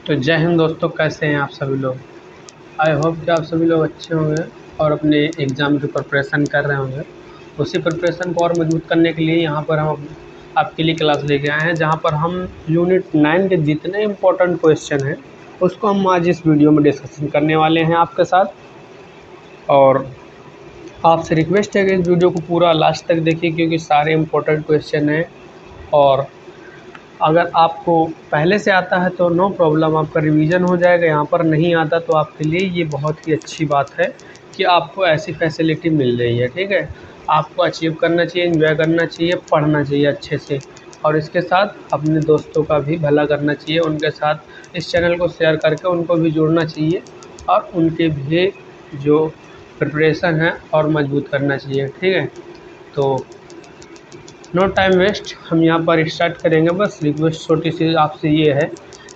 तो जय हिंद दोस्तों, कैसे हैं आप सभी लोग। आई होप कि आप सभी लोग अच्छे होंगे और अपने एग्ज़ाम की प्रिपरेशन कर रहे होंगे। उसी प्रिपरेशन को और मजबूत करने के लिए यहाँ पर हम आपके लिए क्लास लेके आए हैं, जहाँ पर हम यूनिट 9 के जितने इम्पोर्टेंट क्वेश्चन हैं उसको हम आज इस वीडियो में डिस्कशन करने वाले हैं आपके साथ। और आपसे रिक्वेस्ट है कि इस वीडियो को पूरा लास्ट तक देखिए, क्योंकि सारे इम्पोर्टेंट क्वेश्चन हैं। और अगर आपको पहले से आता है तो नो प्रॉब्लम, आपका रिवीजन हो जाएगा। यहाँ पर नहीं आता तो आपके लिए ये बहुत ही अच्छी बात है कि आपको ऐसी फैसिलिटी मिल रही है। ठीक है, आपको अचीव करना चाहिए, एंजॉय करना चाहिए, पढ़ना चाहिए अच्छे से, और इसके साथ अपने दोस्तों का भी भला करना चाहिए। उनके साथ इस चैनल को शेयर करके उनको भी जोड़ना चाहिए और उनके भी जो प्रिपरेशन है और मजबूत करना चाहिए। ठीक है, तो नो टाइम वेस्ट, हम यहाँ पर स्टार्ट करेंगे। बस रिक्वेस्ट छोटी सी आपसे ये है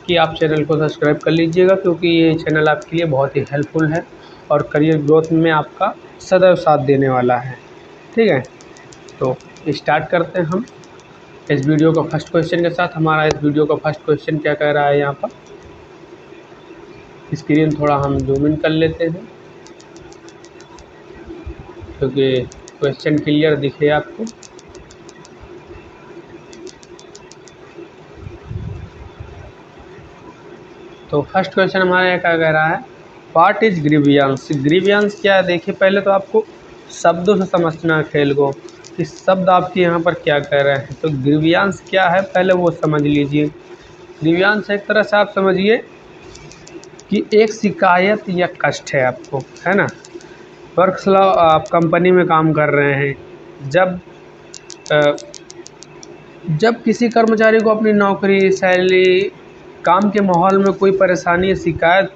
कि आप चैनल को सब्सक्राइब कर लीजिएगा, क्योंकि ये चैनल आपके लिए बहुत ही हेल्पफुल है और करियर ग्रोथ में आपका सदैव साथ देने वाला है। ठीक है, तो स्टार्ट करते हैं हम इस वीडियो का फर्स्ट क्वेश्चन के साथ। हमारा इस वीडियो का फर्स्ट क्वेश्चन क्या कह रहा है, यहाँ पर स्क्रीन थोड़ा हम जूम इन कर लेते हैं क्योंकि क्वेश्चन क्लियर दिखे आपको। तो फर्स्ट क्वेश्चन हमारे यहाँ क्या कह रहा है, व्हाट इज ग्रीवियंस। ग्रीवियंस क्या है, देखिए पहले तो आपको शब्दों से समझना है खेल को कि शब्द आपके यहाँ पर क्या कह रहे हैं। तो ग्रीवियंस क्या है पहले वो समझ लीजिए। ग्रीवियंस एक तरह से आप समझिए कि एक शिकायत या कष्ट है आपको, है ना। वर्क आप कंपनी में काम कर रहे हैं, जब किसी कर्मचारी को अपनी नौकरी, सैलरी, काम के माहौल में कोई परेशानी, शिकायत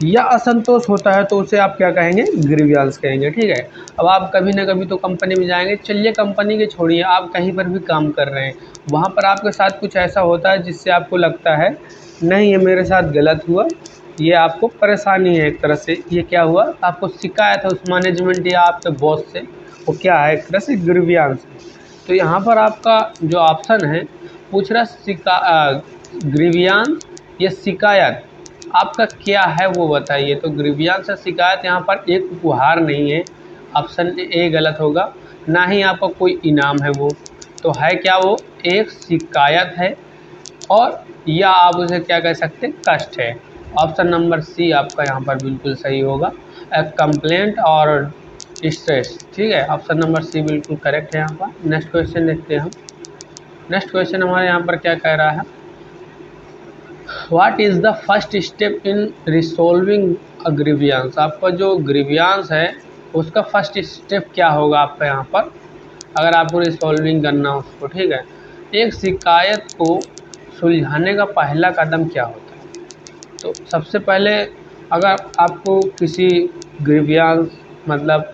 या असंतोष होता है तो उसे आप क्या कहेंगे, ग्रीवियंस कहेंगे। ठीक है, अब आप कभी ना कभी तो कंपनी में जाएंगे, चलिए कंपनी के छोड़िए, आप कहीं पर भी काम कर रहे हैं, वहाँ पर आपके साथ कुछ ऐसा होता है जिससे आपको लगता है नहीं ये मेरे साथ गलत हुआ, ये आपको परेशानी है एक तरह से, ये क्या हुआ, आपको शिकायत है उस मैनेजमेंट या आपके बॉस से, वो क्या है, एक तरह से ग्रीवियंस। तो यहाँ पर आपका जो ऑप्शन है पूछ रहा ग्रीवियंस या शिकायत, आपका क्या है वो बताइए। तो ग्रीवियंस या शिकायत यहाँ पर एक उपहार नहीं है, ऑप्शन ए गलत होगा, ना ही आपका कोई इनाम है वो। तो है क्या, वो एक शिकायत है, और या आप उसे क्या कह सकते हैं, कष्ट है। ऑप्शन नंबर सी आपका यहाँ पर बिल्कुल सही होगा, कंप्लेंट और स्ट्रेस। ठीक है, ऑप्शन नंबर सी बिल्कुल करेक्ट है यहाँ पर। नेक्स्ट क्वेश्चन देखते हैं हम। नेक्स्ट क्वेश्चन हमारे यहाँ पर क्या कह रहा है, what is the first step in resolving a grievance. आपका जो ग्रीवियंस है उसका फर्स्ट स्टेप क्या होगा आपका यहाँ पर, अगर आपको रिसोल्विंग करना हो उसको। ठीक है, एक शिकायत को सुलझाने का पहला कदम क्या होता है। तो सबसे पहले अगर आपको किसी ग्रीवियंस मतलब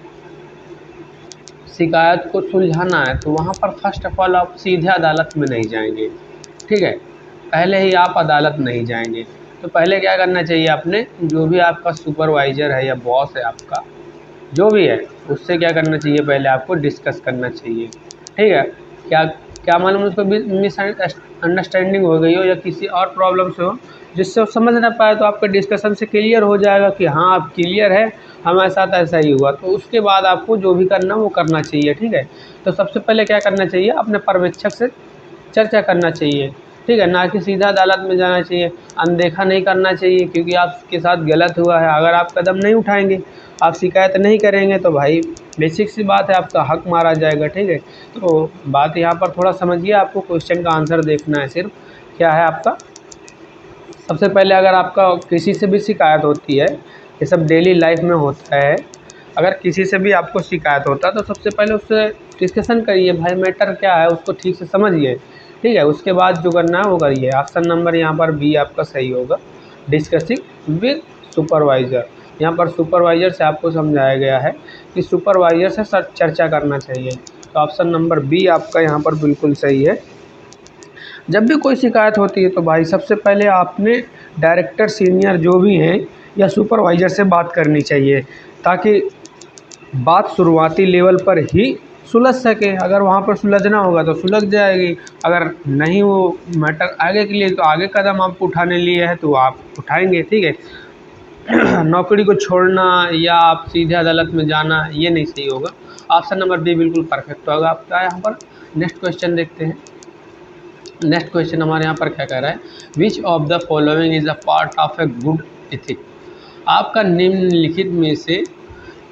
शिकायत को सुलझाना है तो वहाँ पर फर्स्ट ऑफ ऑल आप सीधे अदालत में नहीं जाएंगे। ठीक है, पहले ही आप अदालत नहीं जाएंगे। तो पहले क्या करना चाहिए, आपने जो भी आपका सुपरवाइज़र है या बॉस है आपका, जो भी है, उससे क्या करना चाहिए, पहले आपको डिस्कस करना चाहिए। ठीक है, क्या क्या मालूम उसको मिसअंडरस्टैंडिंग हो गई हो या किसी और प्रॉब्लम से हो जिससे वो समझ ना पाए, तो आपके डिस्कशन से क्लियर हो जाएगा कि हाँ आप क्लियर है, हमारे साथ ऐसा ही हुआ। तो उसके बाद आपको जो भी करना वो करना चाहिए। ठीक है, तो सबसे पहले क्या करना चाहिए, अपने पर्यवेक्षक से चर्चा करना चाहिए। ठीक है, ना कि सीधा अदालत में जाना चाहिए, अनदेखा नहीं करना चाहिए, क्योंकि आपके साथ गलत हुआ है। अगर आप कदम नहीं उठाएंगे, आप शिकायत नहीं करेंगे, तो भाई बेसिक सी बात है, आपका हक मारा जाएगा। ठीक है, तो बात यहाँ पर थोड़ा समझिए, आपको क्वेश्चन का आंसर देखना है सिर्फ। क्या है आपका, सबसे पहले अगर आपका किसी से भी शिकायत होती है, ये सब डेली लाइफ में होता है, अगर किसी से भी आपको शिकायत होता है तो सबसे पहले उससे डिस्कशन करिए, भाई मैटर क्या है उसको ठीक से समझिए। ठीक है, उसके बाद जो करना है वो करिए। ऑप्शन नंबर यहाँ पर बी आपका सही होगा, डिस्कसिंग विद सुपरवाइज़र। यहाँ पर सुपरवाइज़र से आपको समझाया गया है कि सुपरवाइज़र से चर्चा करना चाहिए। तो ऑप्शन नंबर बी आपका यहाँ पर बिल्कुल सही है। जब भी कोई शिकायत होती है तो भाई सबसे पहले आपने डायरेक्टर, सीनियर जो भी हैं या सुपरवाइज़र से बात करनी चाहिए, ताकि बात शुरुआती लेवल पर ही सुलझ सके। अगर वहाँ पर सुलझना होगा तो सुलझ जाएगी, अगर नहीं वो मैटर आगे के लिए तो आगे कदम आपको उठाने लिए है तो आप उठाएंगे। ठीक है नौकरी को छोड़ना या आप सीधे अदालत में जाना ये नहीं सही होगा। ऑप्शन नंबर बी बिल्कुल परफेक्ट होगा आपका यहाँ पर। नेक्स्ट क्वेश्चन देखते हैं। नेक्स्ट क्वेश्चन हमारे यहाँ पर क्या कह रहा है, which of the following is a part of a good ethic. आपका निम्नलिखित में से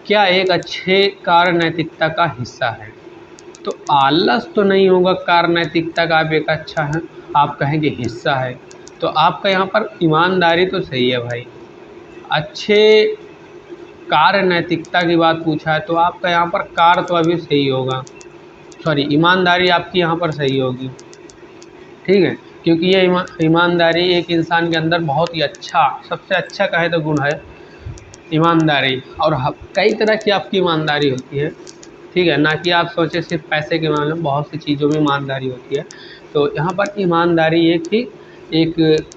क्या एक अच्छे कार्य नैतिकता का हिस्सा है। तो आलस तो नहीं होगा, कार्य नैतिकता का आप एक अच्छा है, आप कहेंगे हिस्सा है। तो आपका यहाँ पर ईमानदारी तो सही है भाई, अच्छे कार्य नैतिकता की बात पूछा है तो आपका यहाँ पर कार्य तो अभी सही होगा, सॉरी ईमानदारी आपकी यहाँ पर सही होगी। ठीक है, क्योंकि ये ईमानदारी एक इंसान के अंदर बहुत ही अच्छा, सबसे अच्छा कहे तो गुण है ईमानदारी। और कई तरह की आपकी ईमानदारी होती है। ठीक है, ना कि आप सोचें सिर्फ पैसे के मामले में, बहुत सी चीज़ों में ईमानदारी होती है। तो यहाँ पर ईमानदारी एक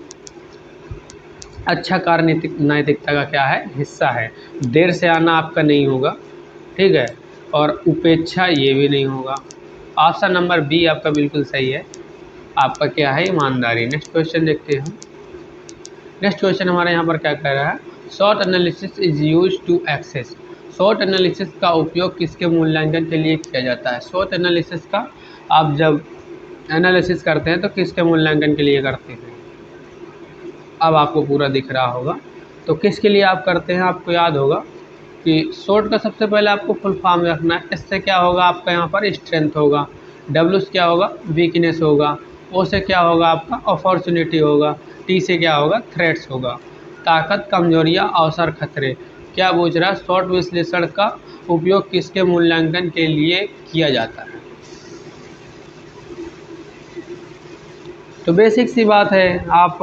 अच्छा कार्य नैतिकता का क्या है, हिस्सा है। देर से आना आपका नहीं होगा। ठीक है, और उपेक्षा ये भी नहीं होगा। ऑप्शन नंबर बी आपका बिल्कुल सही है, आपका क्या है, ईमानदारी। नेक्स्ट क्वेश्चन देखते हैं। नेक्स्ट क्वेश्चन हमारे यहाँ पर क्या कह रहा है, short analysis is use to access. Short analysis का उपयोग किसके मूल्यांकन के लिए किया जाता है। शॉर्ट एनालिसिस का आप जब एनालिसिस करते हैं तो किसके मूल्यांकन के लिए करते हैं। अब आपको पूरा दिख रहा होगा तो किसके लिए आप करते हैं, आपको याद होगा कि शॉर्ट का सबसे पहले आपको फुल फॉर्म रखना है। इससे क्या होगा, आपका यहाँ पर स्ट्रेंथ होगा, डब्ल्यू से क्या होगा, वीकनेस होगा, ओ से क्या होगा, आपका अपॉर्चुनिटी होगा, टी से क्या होगा, थ्रेट्स होगा, ताकत, कमजोरियाँ, अवसर, खतरे। क्या पूछ रहा है, शॉर्ट विश्लेषण का उपयोग किसके मूल्यांकन के लिए किया जाता है। तो बेसिक सी बात है, आप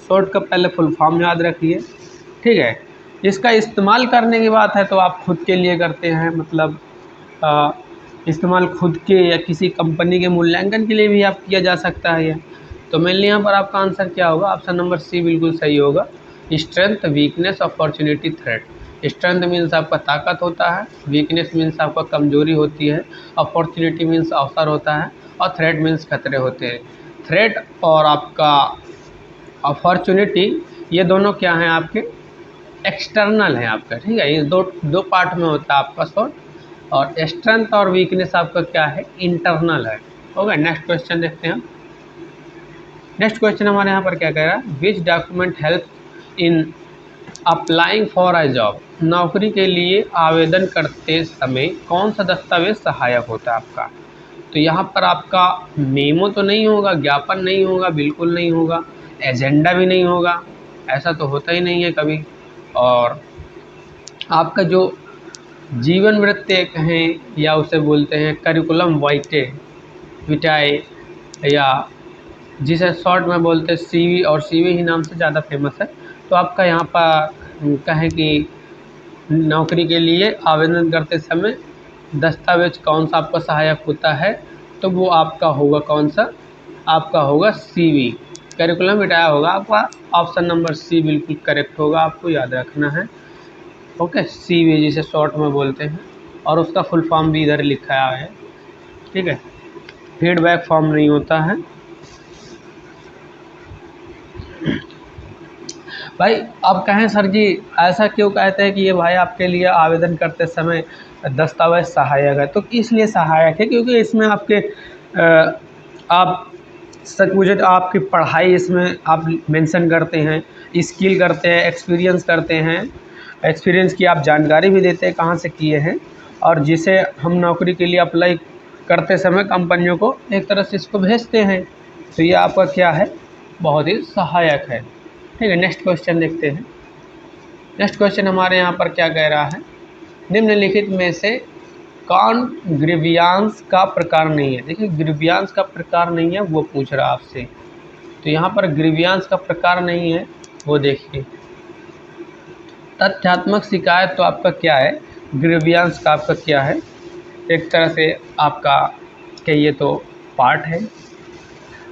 शॉर्ट का पहले फुल फॉर्म याद रखिए। ठीक है, इसका इस्तेमाल करने की बात है तो आप खुद के लिए करते हैं, मतलब इस्तेमाल खुद के या किसी कंपनी के मूल्यांकन के लिए भी आप किया जा सकता है ये। तो मेनली यहाँ पर आपका आंसर क्या होगा, ऑप्शन नंबर सी बिल्कुल सही होगा। Strength, weakness, opportunity, threat. Strength means आपका ताकत होता है, वीकनेस मीन्स आपका कमजोरी होती है, अपॉर्चुनिटी मीन्स अवसर होता है, और थ्रेट मीन्स खतरे होते हैं। थ्रेट और आपका अपॉर्चुनिटी ये दोनों क्या हैं, आपके एक्सटर्नल है आपका। ठीक है, ये दो पार्ट में होता है आपका शॉर्ट, और स्ट्रेंथ और वीकनेस आपका क्या है, इंटरनल है। ओके, नेक्स्ट क्वेश्चन देखते हैं। नेक्स्ट क्वेश्चन हमारे यहाँ पर क्या कह रहा है, which document help in applying for a job. नौकरी के लिए आवेदन करते समय कौन सा दस्तावेज सहायक होता है आपका। तो यहाँ पर आपका मेमो तो नहीं होगा, ज्ञापन नहीं होगा, बिल्कुल नहीं होगा, एजेंडा भी नहीं होगा, ऐसा तो होता ही नहीं है कभी। और आपका जो जीवन वृत्त कहें या उसे बोलते हैं करिकुलम विटाए, या जिसे शॉर्ट में बोलते हैं सीवी, और सीवी ही नाम से ज़्यादा फेमस है। तो आपका यहाँ पर कहें कि नौकरी के लिए आवेदन करते समय दस्तावेज कौन सा आपका सहायक होता है, तो वो आपका होगा कौन सा, आपका होगा सीवी, करिकुलम विटाया होगा आपका। ऑप्शन नंबर सी बिल्कुल करेक्ट होगा, आपको याद रखना है। ओके, सीवी जिसे शॉर्ट में बोलते हैं, और उसका फुल फॉर्म भी इधर लिखा है। ठीक है, फीडबैक फॉर्म नहीं होता है भाई। अब कहें सर जी ऐसा क्यों कहते हैं कि ये भाई आपके लिए आवेदन करते समय दस्तावेज सहायक है, तो इसलिए सहायक है क्योंकि इसमें आपके आप सच मुझे तो आपकी पढ़ाई इसमें आप मेंशन करते हैं, स्किल करते हैं, एक्सपीरियंस करते हैं, एक्सपीरियंस की आप जानकारी भी देते हैं कहाँ से किए हैं, और जिसे हम नौकरी के लिए अप्लाई करते समय कंपनियों को एक तरह से इसको भेजते हैं। तो ये आपका क्या है, बहुत ही सहायक है। ठीक है, नेक्स्ट क्वेश्चन देखते हैं। नेक्स्ट क्वेश्चन हमारे यहाँ पर क्या कह रहा है, निम्नलिखित में से कौन ग्रीवियांस का प्रकार नहीं है। देखिए ग्रीवियांस का प्रकार नहीं है वो पूछ रहा आपसे, तो यहाँ पर ग्रीवियांस का प्रकार नहीं है वो देखिए। तथ्यात्मक शिकायत तो आपका क्या है, ग्रीवियांस का आपका क्या है, एक तरह से आपका कहिए तो पार्ट है।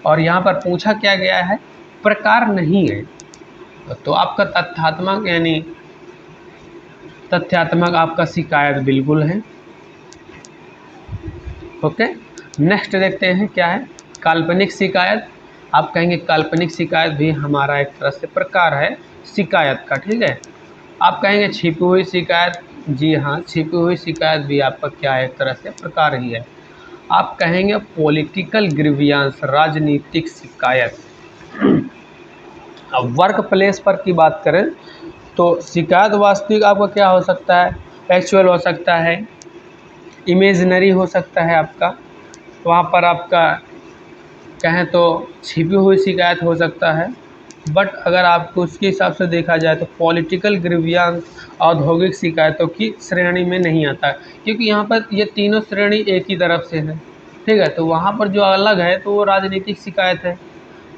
और यहाँ पर पूछा क्या गया है, प्रकार नहीं है, तो आपका तथ्यात्मक यानी तथ्यात्मक आपका शिकायत बिल्कुल है। ओके, नेक्स्ट देखते हैं क्या है काल्पनिक शिकायत। आप कहेंगे काल्पनिक शिकायत भी हमारा एक तरह से प्रकार है शिकायत का, ठीक है। आप कहेंगे छिपी हुई शिकायत, जी हाँ, छिपी हुई शिकायत भी आपका क्या है, एक तरह से प्रकार ही है। आप कहेंगे पॉलिटिकल ग्रीवियंस, राजनीतिक शिकायत। अब वर्क प्लेस पर की बात करें तो शिकायत वास्तविक आपका क्या हो सकता है, एक्चुअल हो सकता है, इमेजिनरी हो सकता है आपका, वहाँ पर आपका कहें तो छिपी हुई शिकायत हो सकता है। बट अगर आपको उसके हिसाब से देखा जाए तो पॉलिटिकल ग्रीवियंस औद्योगिक शिकायतों की श्रेणी में नहीं आता, क्योंकि यहाँ पर ये तीनों श्रेणी एक ही तरफ से है, ठीक है। तो वहाँ पर जो अलग है तो वो राजनीतिक शिकायत है,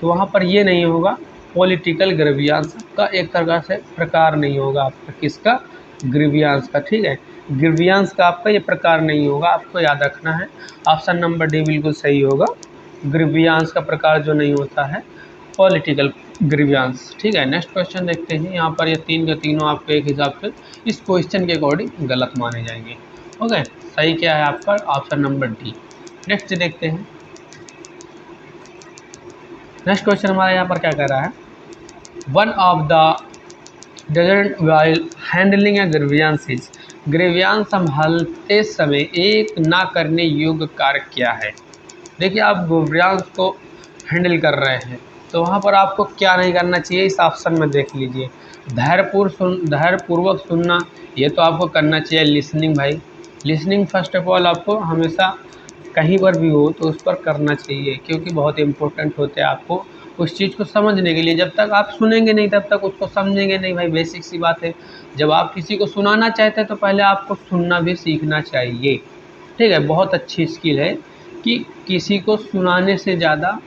तो वहाँ पर ये नहीं होगा। पॉलिटिकल ग्रीवियंस का एक तरह से प्रकार नहीं होगा आपका, किसका, ग्रीवियंस का, ठीक है। ग्रीवियंस का आपका ये प्रकार नहीं होगा, आपको याद रखना है। ऑप्शन नंबर डी बिल्कुल सही होगा। ग्रीवियंस का प्रकार जो नहीं होता है पॉलिटिकल ग्रीवियंस, ठीक है। नेक्स्ट क्वेश्चन देखते हैं। यहाँ पर ये तीन के तीनों आपको एक हिसाब से इस क्वेश्चन के अकॉर्डिंग गलत माने जाएंगे। ओके, सही क्या है आपका, ऑप्शन नंबर डी। नेक्स्ट देखते हैं। नेक्स्ट क्वेश्चन हमारा यहाँ पर क्या कह रहा है, one of the doesn't while handling A grievance, grievance संभालते समय एक ना करने योग्य कार्य क्या है। देखिए, आप ग्रीवियंस को हैंडल कर रहे हैं तो वहाँ पर आपको क्या नहीं करना चाहिए, इस ऑप्शन में देख लीजिए। धैर्यपूर्वक सुनना, ये तो आपको करना चाहिए। लिसनिंग भाई, लिसनिंग फर्स्ट ऑफ ऑल आपको हमेशा कहीं पर भी हो तो उस पर करना चाहिए, क्योंकि बहुत इम्पोर्टेंट होते हैं आपको उस चीज़ को समझने के लिए। जब तक आप सुनेंगे नहीं तब तक उसको समझेंगे नहीं भाई, बेसिक सी बात है। जब आप किसी को सुनाना चाहते हैं तो पहले आपको सुनना भी सीखना चाहिए, ठीक है। बहुत अच्छी स्किल है कि किसी को सुनाने से ज़्यादा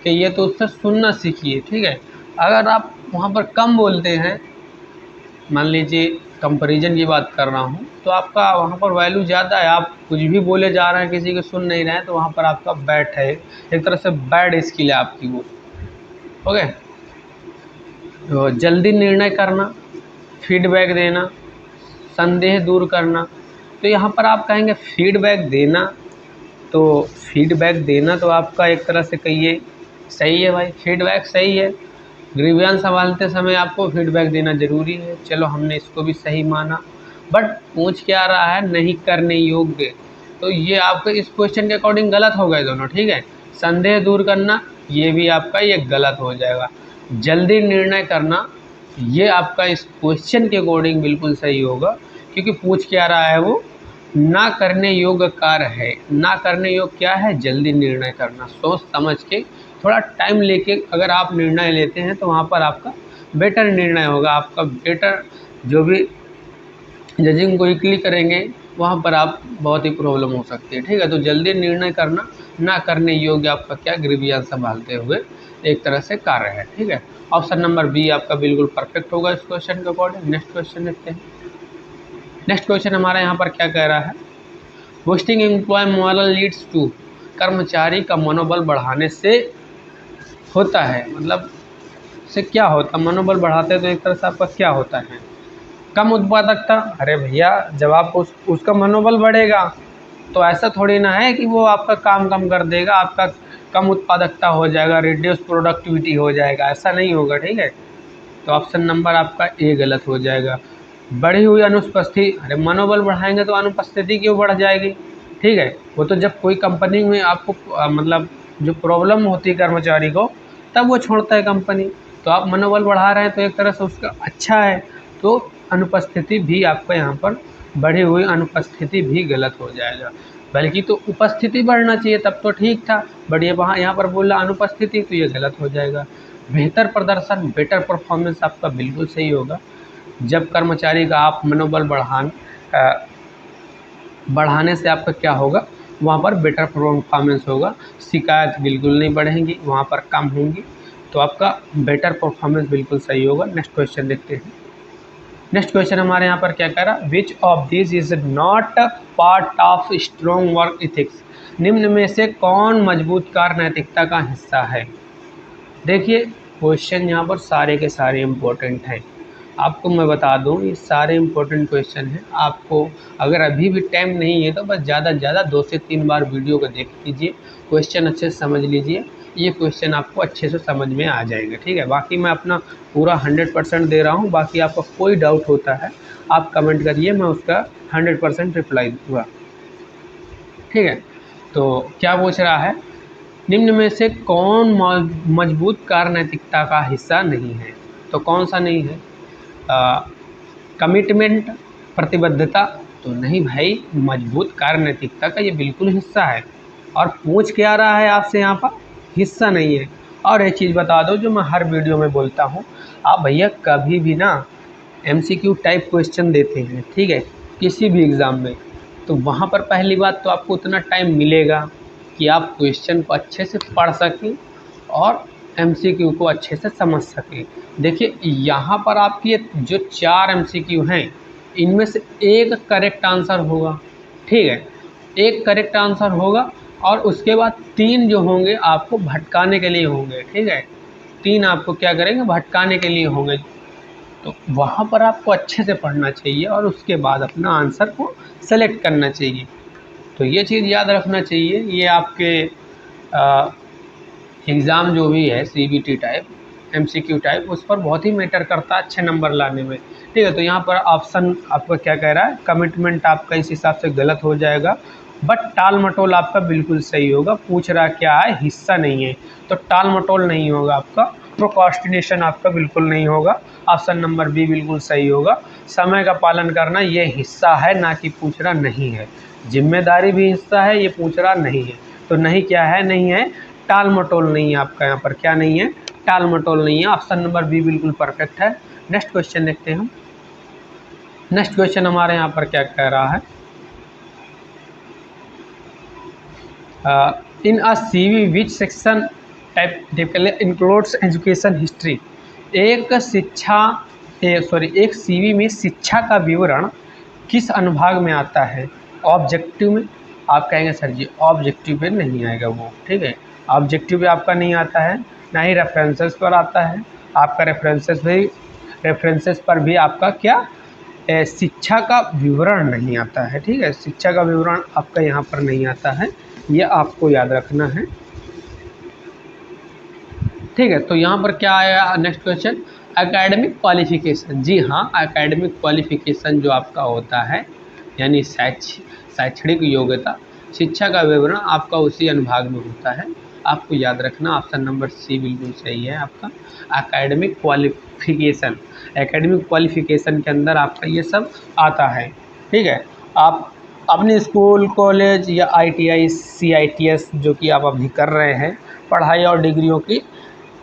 कि ये तो उससे सुनना सीखिए, ठीक है। अगर आप वहाँ पर कम बोलते हैं, मान लीजिए कंपैरिजन की बात कर रहा हूँ, तो आपका वहाँ पर वैल्यू ज़्यादा है। आप कुछ भी बोले जा रहे हैं, किसी को सुन नहीं रहे हैं, तो वहाँ पर आपका बैड है, एक तरह से बैड स्किल है आपकी वो। ओके, तो जल्दी निर्णय करना, फीडबैक देना, संदेह दूर करना। तो यहाँ पर आप कहेंगे फीडबैक देना, तो फीडबैक देना तो आपका एक तरह से कहिए सही है भाई, फीडबैक सही है। ग्रीवियंस संभालते समय आपको फीडबैक देना ज़रूरी है, चलो हमने इसको भी सही माना। बट पूछ क्या रहा है, नहीं करने योग्य, तो ये आपके इस क्वेश्चन के अकॉर्डिंग गलत हो गए दोनों, ठीक है। संदेह दूर करना, ये भी आपका ये गलत हो जाएगा। जल्दी निर्णय करना, ये आपका इस क्वेश्चन के अकॉर्डिंग बिल्कुल सही होगा, क्योंकि पूछ क्या रहा है वो ना करने योग्य कार्य है। ना करने योग्य क्या है, जल्दी निर्णय करना, सोच समझ के थोड़ा टाइम लेके अगर आप निर्णय लेते हैं तो वहाँ पर आपका बेटर निर्णय होगा। आपका बेटर जो भी जजिंग क्विकली करेंगे वहाँ पर आप बहुत ही प्रॉब्लम हो सकती है, ठीक है। तो जल्दी निर्णय करना, ना करने योग्य आपका क्या, ग्रीवियंस संभालते हुए एक तरह से कार्य है, ठीक है। ऑप्शन नंबर बी आपका बिल्कुल परफेक्ट होगा इस क्वेश्चन के अकॉर्डिंग। नेक्स्ट क्वेश्चन देखते हैं। नेक्स्ट क्वेश्चन हमारा यहाँ पर क्या कह रहा है, boosting employ moral leads to, कर्मचारी का मनोबल बढ़ाने से होता है, मतलब से क्या होता है, मनोबल बढ़ाते हैं तो एक तरह से आपका क्या होता है, कम उत्पादकता। अरे भैया, जब आप उसका मनोबल बढ़ेगा तो ऐसा थोड़ी ना है कि वो आपका काम कम कर देगा, आपका कम उत्पादकता हो जाएगा, रिड्यूस प्रोडक्टिविटी हो जाएगा, ऐसा नहीं होगा, ठीक है। तो ऑप्शन नंबर आपका ए गलत हो जाएगा। बढ़ी हुई अनुपस्थिति, अरे मनोबल बढ़ाएंगे तो अनुपस्थिति क्यों बढ़ जाएगी, ठीक है। वो तो जब कोई कंपनी में आपको मतलब जो प्रॉब्लम होती है कर्मचारी को, तब वो छोड़ता है कंपनी। तो आप मनोबल बढ़ा रहे हैं तो एक तरह से उसका अच्छा है, तो अनुपस्थिति भी आपका यहाँ पर बढ़ी हुई अनुपस्थिति भी गलत हो जाएगा। बल्कि तो उपस्थिति बढ़ना चाहिए तब तो ठीक था, बट ये वहाँ यहाँ पर बोला अनुपस्थिति, तो ये गलत हो जाएगा। बेहतर प्रदर्शन, बेटर परफॉर्मेंस आपका बिल्कुल सही होगा। जब कर्मचारी का आप मनोबल बढ़ाने से आपका क्या होगा, वहाँ पर बेटर परफॉर्मेंस होगा, शिकायत बिल्कुल नहीं बढ़ेंगी, वहाँ पर कम होंगी, तो आपका बेटर परफॉर्मेंस बिल्कुल सही होगा। नेक्स्ट क्वेश्चन देखते हैं। नेक्स्ट क्वेश्चन हमारे यहाँ पर क्या कह रहा है, which of this is not part of strong work ethics, निम्न में से कौन मजबूत कार्य नैतिकता का हिस्सा है। देखिए, क्वेश्चन यहाँ पर सारे के सारे इम्पोर्टेंट हैं। आपको मैं बता दूं ये सारे इम्पोर्टेंट क्वेश्चन हैं। आपको अगर अभी भी टाइम नहीं है तो बस ज़्यादा से ज़्यादा 2 से 3 बार वीडियो को देख लीजिए, क्वेश्चन अच्छे से समझ लीजिए, ये क्वेश्चन आपको अच्छे से समझ में आ जाएगा। ठीक है, बाकी मैं अपना पूरा 100% दे रहा हूँ। बाकी आपका कोई डाउट होता है आप कमेंट करिए, मैं उसका 100% रिप्लाई दूँगा। ठीक है, तो क्या पूछ रहा है, निम्न में से कौन मजबूत कार्य नैतिकता का हिस्सा नहीं है? तो कौन सा नहीं है? कमिटमेंट, प्रतिबद्धता, तो नहीं भाई, मजबूत कार्य नैतिकता का ये बिल्कुल हिस्सा है। और पूछ क्या रहा है आपसे यहाँ पर, हिस्सा नहीं है। और एक चीज़ बता दो जो मैं हर वीडियो में बोलता हूँ, आप भैया कभी भी ना MCQ टाइप क्वेश्चन देते हैं, ठीक है, किसी भी एग्ज़ाम में, तो वहाँ पर पहली बात तो आपको उतना टाइम मिलेगा कि आप क्वेश्चन को अच्छे से पढ़ सकें और MCQ को अच्छे से समझ सकें। देखिए यहाँ पर आपकी जो 4 MCQ हैं, इनमें से एक करेक्ट आंसर होगा। ठीक है, एक करेक्ट आंसर होगा और उसके बाद 3 जो होंगे आपको भटकाने के लिए होंगे। ठीक है, 3 आपको क्या करेंगे, भटकाने के लिए होंगे। तो वहाँ पर आपको अच्छे से पढ़ना चाहिए और उसके बाद अपना आंसर को सेलेक्ट करना चाहिए। तो ये चीज़ याद रखना चाहिए। ये आपके एग्ज़ाम जो भी है CBT टाइप, MCQ टाइप, उस पर बहुत ही मैटर करता है अच्छे नंबर लाने में। ठीक है, तो यहाँ पर ऑप्शन आपका क्या कह रहा है, कमिटमेंट आपका इस हिसाब से गलत हो जाएगा, बट टाल मटोल आपका बिल्कुल सही होगा। पूछ रहा क्या है, हिस्सा नहीं है, तो टाल मटोल नहीं होगा आपका। प्रोक्रास्टिनेशन आपका बिल्कुल नहीं होगा। ऑप्शन नंबर बी बिल्कुल सही होगा। समय का पालन करना ये हिस्सा है, ना कि पूछ रहा नहीं है। जिम्मेदारी भी हिस्सा है, ये पूछ रहा नहीं है। तो नहीं क्या है, नहीं है, टाल मटोल नहीं है आपका। यहाँ पर क्या नहीं है, टाल मटोल नहीं है। ऑप्शन नंबर बी बिल्कुल परफेक्ट है। नेक्स्ट क्वेश्चन देखते हैं हम। नेक्स्ट क्वेश्चन हमारे यहाँ पर क्या कह रहा है, इन a CV which section typically includes education history. एक CV में शिक्षा का विवरण किस अनुभाग में आता है? ऑब्जेक्टिव में। आप कहेंगे सर जी ऑब्जेक्टिव पे नहीं आएगा वो। ठीक है, ऑब्जेक्टिव पे आपका नहीं आता है, ना ही रेफरेंसेस पर आता है। आपका रेफरेंसेस पर भी आपका क्या, शिक्षा का विवरण नहीं आता है। ठीक है, शिक्षा का विवरण आपका यहाँ पर नहीं आता है, ये आपको याद रखना है। ठीक है, तो यहाँ पर क्या आया नेक्स्ट क्वेश्चन, एकेडमिक क्वालिफिकेशन। जी हाँ, एकेडमिक क्वालिफिकेशन जो आपका होता है यानी शैक्षणिक योग्यता, शिक्षा का विवरण आपका उसी अनुभाग में होता है। आपको याद रखना ऑप्शन नंबर सी बिल्कुल सही है आपका, एकेडमिक क्वालिफिकेशन। एकेडमिक क्वालिफिकेशन के अंदर आपका ये सब आता है। ठीक है, आप अपने स्कूल, कॉलेज या ITI CITS जो कि आप अभी कर रहे हैं, पढ़ाई और डिग्रियों की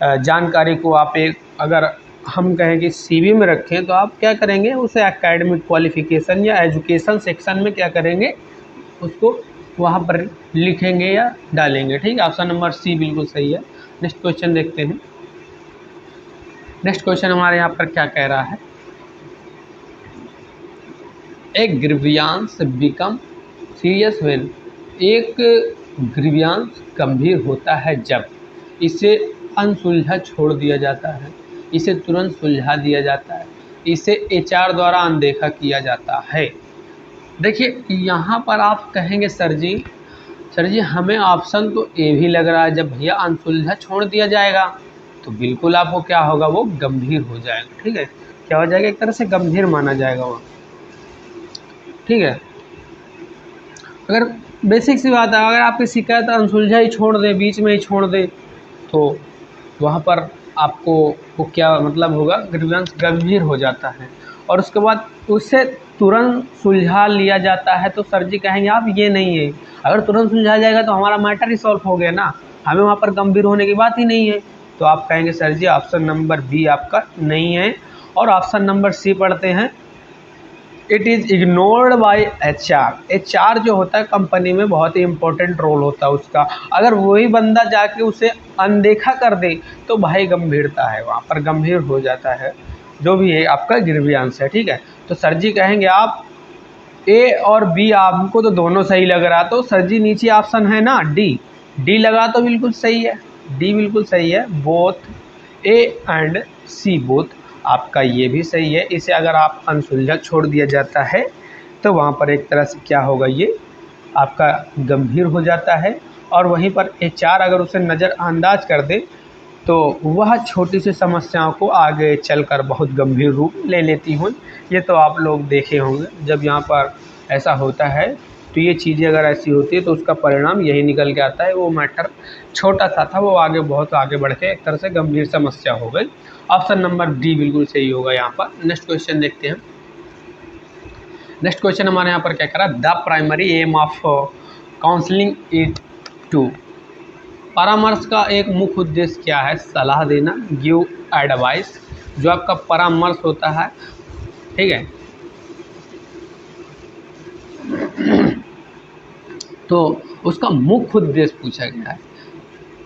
जानकारी को आप एक, अगर हम कहें कि CV में रखें, तो आप क्या करेंगे, उसे एकेडमिक क्वालिफिकेशन या एजुकेशन सेक्शन में क्या करेंगे, उसको वहाँ पर लिखेंगे या डालेंगे। ठीक है, ऑप्शन नंबर सी बिल्कुल सही है। नेक्स्ट क्वेश्चन देखते हैं। नेक्स्ट क्वेश्चन हमारे यहाँ पर क्या कह रहा है, एक ग्रीवियंस बिकम सीरियस व्हेन। एक ग्रीवियंस गंभीर होता है जब इसे अनसुलझा छोड़ दिया जाता है, इसे तुरंत सुलझा दिया जाता है, इसे HR द्वारा अनदेखा किया जाता है। देखिए यहाँ पर आप कहेंगे सर जी हमें ऑप्शन तो ए भी लग रहा है, जब भैया अनसुलझा छोड़ दिया जाएगा तो बिल्कुल आपको क्या होगा, वो गंभीर हो जाएगा। ठीक है, क्या हो जाएगा, एक तरह से गंभीर माना जाएगा वो। ठीक है, अगर बेसिक सी बात है, अगर आपकी शिकायत अनसुलझा ही छोड़ दे, बीच में ही छोड़ दे, तो वहाँ पर आपको वो क्या मतलब होगा, ग्रीवेंस गंभीर हो जाता है और उसके बाद उसे तुरंत सुलझा लिया जाता है। तो सर जी कहेंगे आप ये नहीं है, अगर तुरंत सुलझा जाएगा तो हमारा मैटर ही सॉल्व हो गया ना, हमें वहाँ पर गंभीर होने की बात ही नहीं है। तो आप कहेंगे सर जी ऑप्शन नंबर बी आपका नहीं है। और ऑप्शन नंबर सी पढ़ते हैं, it is ignored by HR जो होता है कंपनी में बहुत ही इंपॉर्टेंट रोल होता है उसका। अगर वही बंदा जाके उसे अनदेखा कर दे तो भाई गंभीरता है, वहाँ पर गंभीर हो जाता है, जो भी है आपका ग्रीवियंस है। ठीक है, तो सर जी कहेंगे आप A और B, आपको तो दोनों सही लग रहा, तो सर जी नीचे ऑप्शन है ना डी लगा तो बिल्कुल सही है, डी बिल्कुल सही है। Both A and C both आपका ये भी सही है। इसे अगर आप अनसुलझा छोड़ दिया जाता है तो वहाँ पर एक तरह से क्या होगा, ये आपका गंभीर हो जाता है। और वहीं पर एचआर अगर उसे नज़रअंदाज कर दे तो वह छोटी सी समस्याओं को आगे चलकर बहुत गंभीर रूप ले लेती हों। ये तो आप लोग देखे होंगे, जब यहाँ पर ऐसा होता है तो ये चीज़ें अगर ऐसी होती है तो उसका परिणाम यही निकल के आता है, वो मैटर छोटा सा था वो आगे बहुत आगे बढ़ के एक तरह से गंभीर समस्या हो गई। ऑप्शन नंबर डी बिल्कुल सही होगा यहाँ पर। नेक्स्ट क्वेश्चन देखते हैं। नेक्स्ट क्वेश्चन हमारे यहाँ पर क्या करा, the primary aim of counselling is to. परामर्श का एक मुख्य उद्देश्य क्या है, सलाह देना, गिव एडवाइस। जो आपका परामर्श होता है, ठीक है, तो उसका मुख्य उद्देश्य पूछा गया है।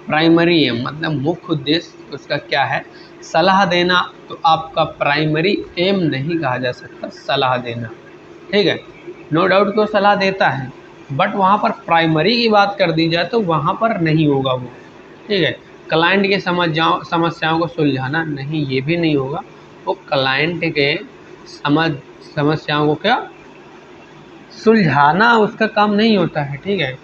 प्राइमरी एम मतलब मुख्य उद्देश्य उसका क्या है, सलाह देना। तो आपका प्राइमरी एम नहीं कहा जा सकता सलाह देना, ठीक है। नो डाउट को सलाह देता है, बट वहाँ पर प्राइमरी की बात कर दी जाए तो वहाँ पर नहीं होगा वो, ठीक है। क्लाइंट के समस्याओं को सुलझाना नहीं, ये भी नहीं होगा। वो क्लाइंट के समस्याओं को क्या सुलझाना उसका काम नहीं होता है, ठीक है।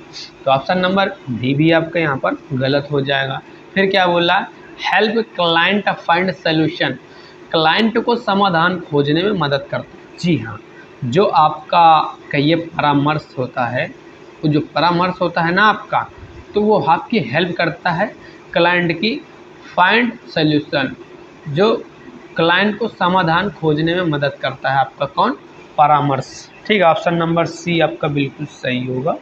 तो ऑप्शन नंबर डी भी आपका यहाँ पर गलत हो जाएगा। फिर क्या बोला, help client find solution, client को समाधान खोजने में मदद करता है। जी हाँ, जो आपका कहिए परामर्श होता है, वो जो परामर्श होता है ना आपका, तो वो आपकी हेल्प करता है क्लाइंट की फाइंड सोल्यूशन, जो क्लाइंट को समाधान खोजने में मदद करता है आपका कौन, परामर्श, ठीक है। ऑप्शन नंबर सी आपका बिल्कुल सही होगा,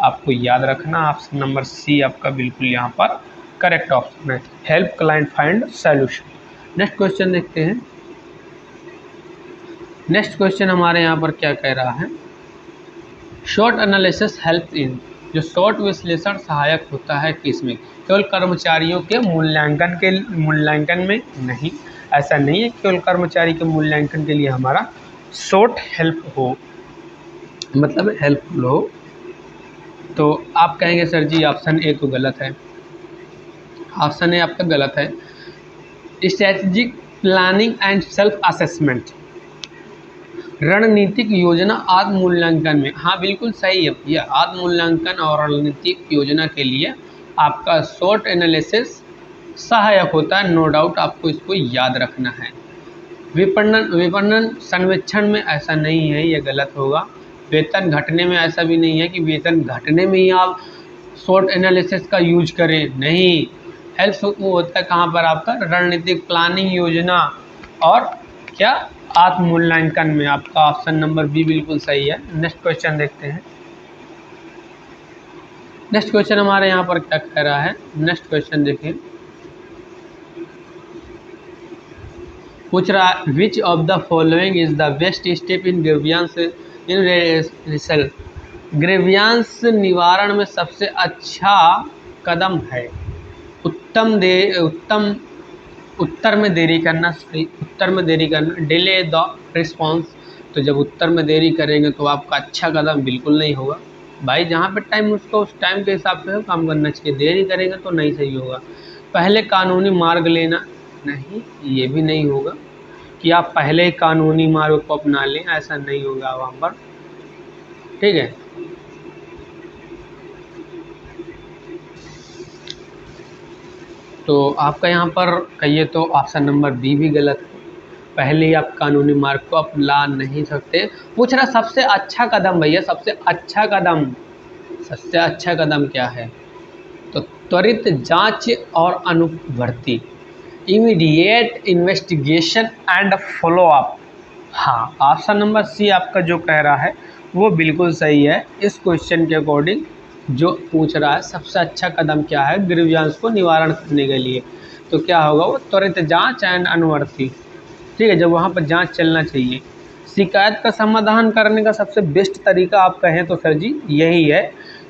आपको याद रखना। ऑप्शन नंबर सी आपका बिल्कुल यहाँ पर करेक्ट ऑप्शन है, help client find solution. Next question देखते हैं। नेक्स्ट क्वेश्चन हमारे यहाँ पर क्या कह रहा है, शॉर्ट एनालिसिस हेल्प इन, जो शॉर्ट विश्लेषण सहायक होता है किसमें, केवल कर्मचारियों के मूल्यांकन में नहीं, ऐसा नहीं है केवल कर्मचारी के मूल्यांकन के लिए हमारा शॉर्ट हेल्प हो, मतलब हेल्पफुल हो। तो आप कहेंगे सर जी ऑप्शन ए तो गलत है, ऑप्शन ए आपका गलत है। Strategic planning and self assessment, रणनीतिक योजना आत्म मूल्यांकन में, हाँ बिल्कुल सही है भैया, आत्म मूल्यांकन और रणनीतिक योजना के लिए आपका शॉर्ट एनालिसिस सहायक होता है, नो डाउट आपको इसको याद रखना है। विपणन सर्वेक्षण में ऐसा नहीं है, ये गलत होगा। वेतन घटने में ऐसा भी नहीं है कि वेतन घटने में ही आप शॉर्ट एनालिसिस का यूज करें, नहीं। हेल्प वो होता है कहाँ पर, आपका रणनीतिक प्लानिंग योजना और क्या आत्म मूल्यांकन में। आपका ऑप्शन नंबर बी बिल्कुल सही है। नेक्स्ट क्वेश्चन देखते हैं। नेक्स्ट क्वेश्चन हमारे यहाँ पर क्या कह रहा है, नेक्स्ट क्वेश्चन देखिए, पूछ रहा है which of the following is the best step in grievance in result, grievance निवारण में सबसे अच्छा कदम है। उत्तर में देरी करना, उत्तर में देरी करना, डिले द रिस्पॉन्स। तो जब उत्तर में देरी करेंगे तो आपका अच्छा कदम बिल्कुल नहीं होगा भाई, जहाँ पे टाइम उसको उस टाइम के हिसाब से काम करना चाहिए, देरी करेंगे तो नहीं सही होगा। पहले कानूनी मार्ग लेना, नहीं ये भी नहीं होगा कि आप पहले ही कानूनी मार्ग को अपना लें, ऐसा नहीं होगा वहाँ पर, ठीक है। तो आपका यहाँ पर कहिए तो ऑप्शन नंबर बी भी गलत है, पहले ही आप कानूनी मार्ग को अपना नहीं सकते। पूछ रहा सबसे अच्छा कदम, भैया सबसे अच्छा कदम क्या है, तो त्वरित जांच और अनुवर्ती, immediate investigation and follow up. हाँ, ऑप्शन नंबर सी आपका जो कह रहा है वो बिल्कुल सही है। इस क्वेश्चन के अकॉर्डिंग जो पूछ रहा है सबसे अच्छा कदम क्या है ग्रीवियंस को निवारण करने के लिए, तो क्या होगा वो त्वरित जांच एंड अनुवर्ती, ठीक है। जब वहाँ पर जांच चलना चाहिए। शिकायत का समाधान करने का सबसे बेस्ट तरीका आप कहें तो सर जी यही है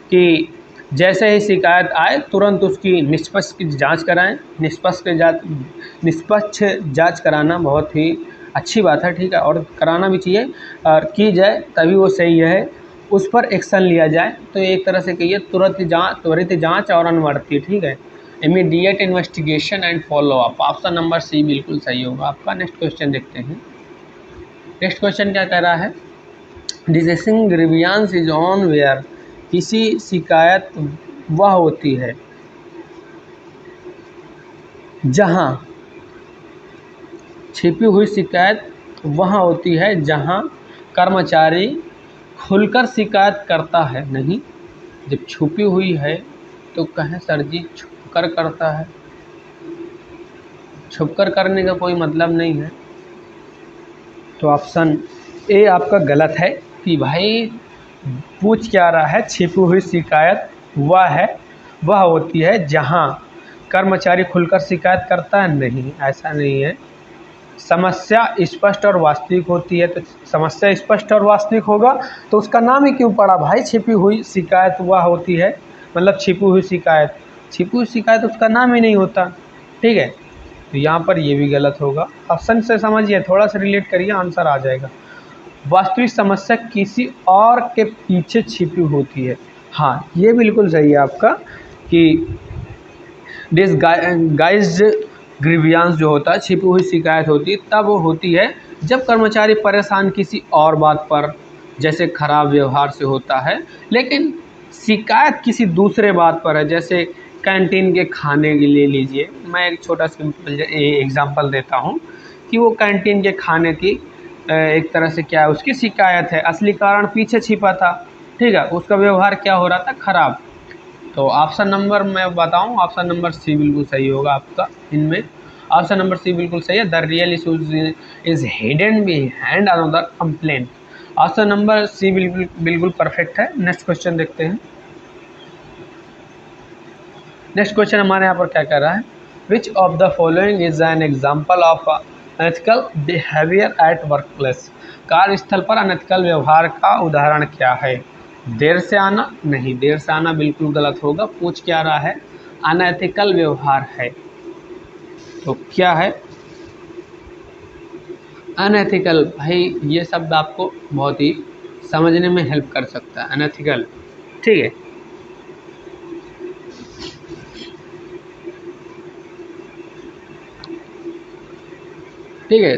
कि जैसे ही शिकायत आए तुरंत उसकी निष्पक्ष जांच कराएं। निष्पक्ष जांच कराना बहुत ही अच्छी बात है, ठीक है, और कराना भी चाहिए, और की जाए तभी वो सही है, उस पर एक्शन लिया जाए। तो एक तरह से कहिए त्वरित जांच और अनुवर्ती, ठीक है। Immediate investigation and follow up. Option number C बिल्कुल सही होगा आपका। नेक्स्ट क्वेश्चन देखते हैं। नेक्स्ट क्वेश्चन क्या कह रहा है, डिसेसिंग ग्रीवियंस इज ऑन वेयर। किसी शिकायत वह होती है जहां, छिपी हुई शिकायत वह होती है जहां कर्मचारी खुलकर शिकायत करता है। नहीं, जब छुपी हुई है तो कहें सर जी छुपकर करता है, छुपकर करने का कोई मतलब नहीं है। तो ऑप्शन ए आपका गलत है कि भाई पूछ क्या रहा है, छिपी हुई शिकायत वह होती है जहां कर्मचारी खुलकर शिकायत करता है। नहीं, ऐसा नहीं है। समस्या स्पष्ट और वास्तविक होती है, तो समस्या स्पष्ट और वास्तविक होगा तो उसका नाम ही क्यों पड़ा भाई, छिपी हुई शिकायत वह होती है, मतलब छिपी हुई शिकायत उसका नाम ही नहीं होता। ठीक है, तो यहाँ पर ये भी गलत होगा। ऑप्शन से समझिए, थोड़ा सा रिलेट करिए, आंसर आ जाएगा। वास्तविक समस्या किसी और के पीछे छिपी होती है। हाँ, ये बिल्कुल सही है आपका कि डिसगाइज्ड ग्रीवियंस जो होता है, छिपी हुई शिकायत होती है, तब वो होती है जब कर्मचारी परेशान किसी और बात पर, जैसे खराब व्यवहार से होता है, लेकिन शिकायत किसी दूसरे बात पर है। जैसे कैंटीन के खाने के लिए लीजिए, मैं एक छोटा सिंपल एग्जांपल देता हूँ कि वो कैंटीन के खाने की एक तरह से क्या है, उसकी शिकायत है, असली कारण पीछे छिपा था। ठीक है, उसका व्यवहार क्या हो रहा था, खराब। तो ऑप्शन नंबर मैं बताऊं, ऑप्शन नंबर सी बिल्कुल सही होगा आपका इनमें। ऑप्शन नंबर सी बिल्कुल सही है। The real issues is hidden behind another complaint. Option number C बिल्कुल बिल्कुल परफेक्ट है। नेक्स्ट क्वेश्चन देखते हैं। नेक्स्ट क्वेश्चन हमारे यहाँ पर क्या कह रहा है, which of the following is an example of unethical behaviour at work place. कार्यस्थल पर अनएथिकल व्यवहार का उदाहरण क्या है। देर से आना, नहीं, देर से आना बिल्कुल गलत होगा। पूछ क्या रहा है, अनएथिकल व्यवहार है, तो क्या है अनएथिकल। भाई ये शब्द आपको बहुत ही समझने में हेल्प कर सकता है, अनएथिकल। ठीक है, ठीक है।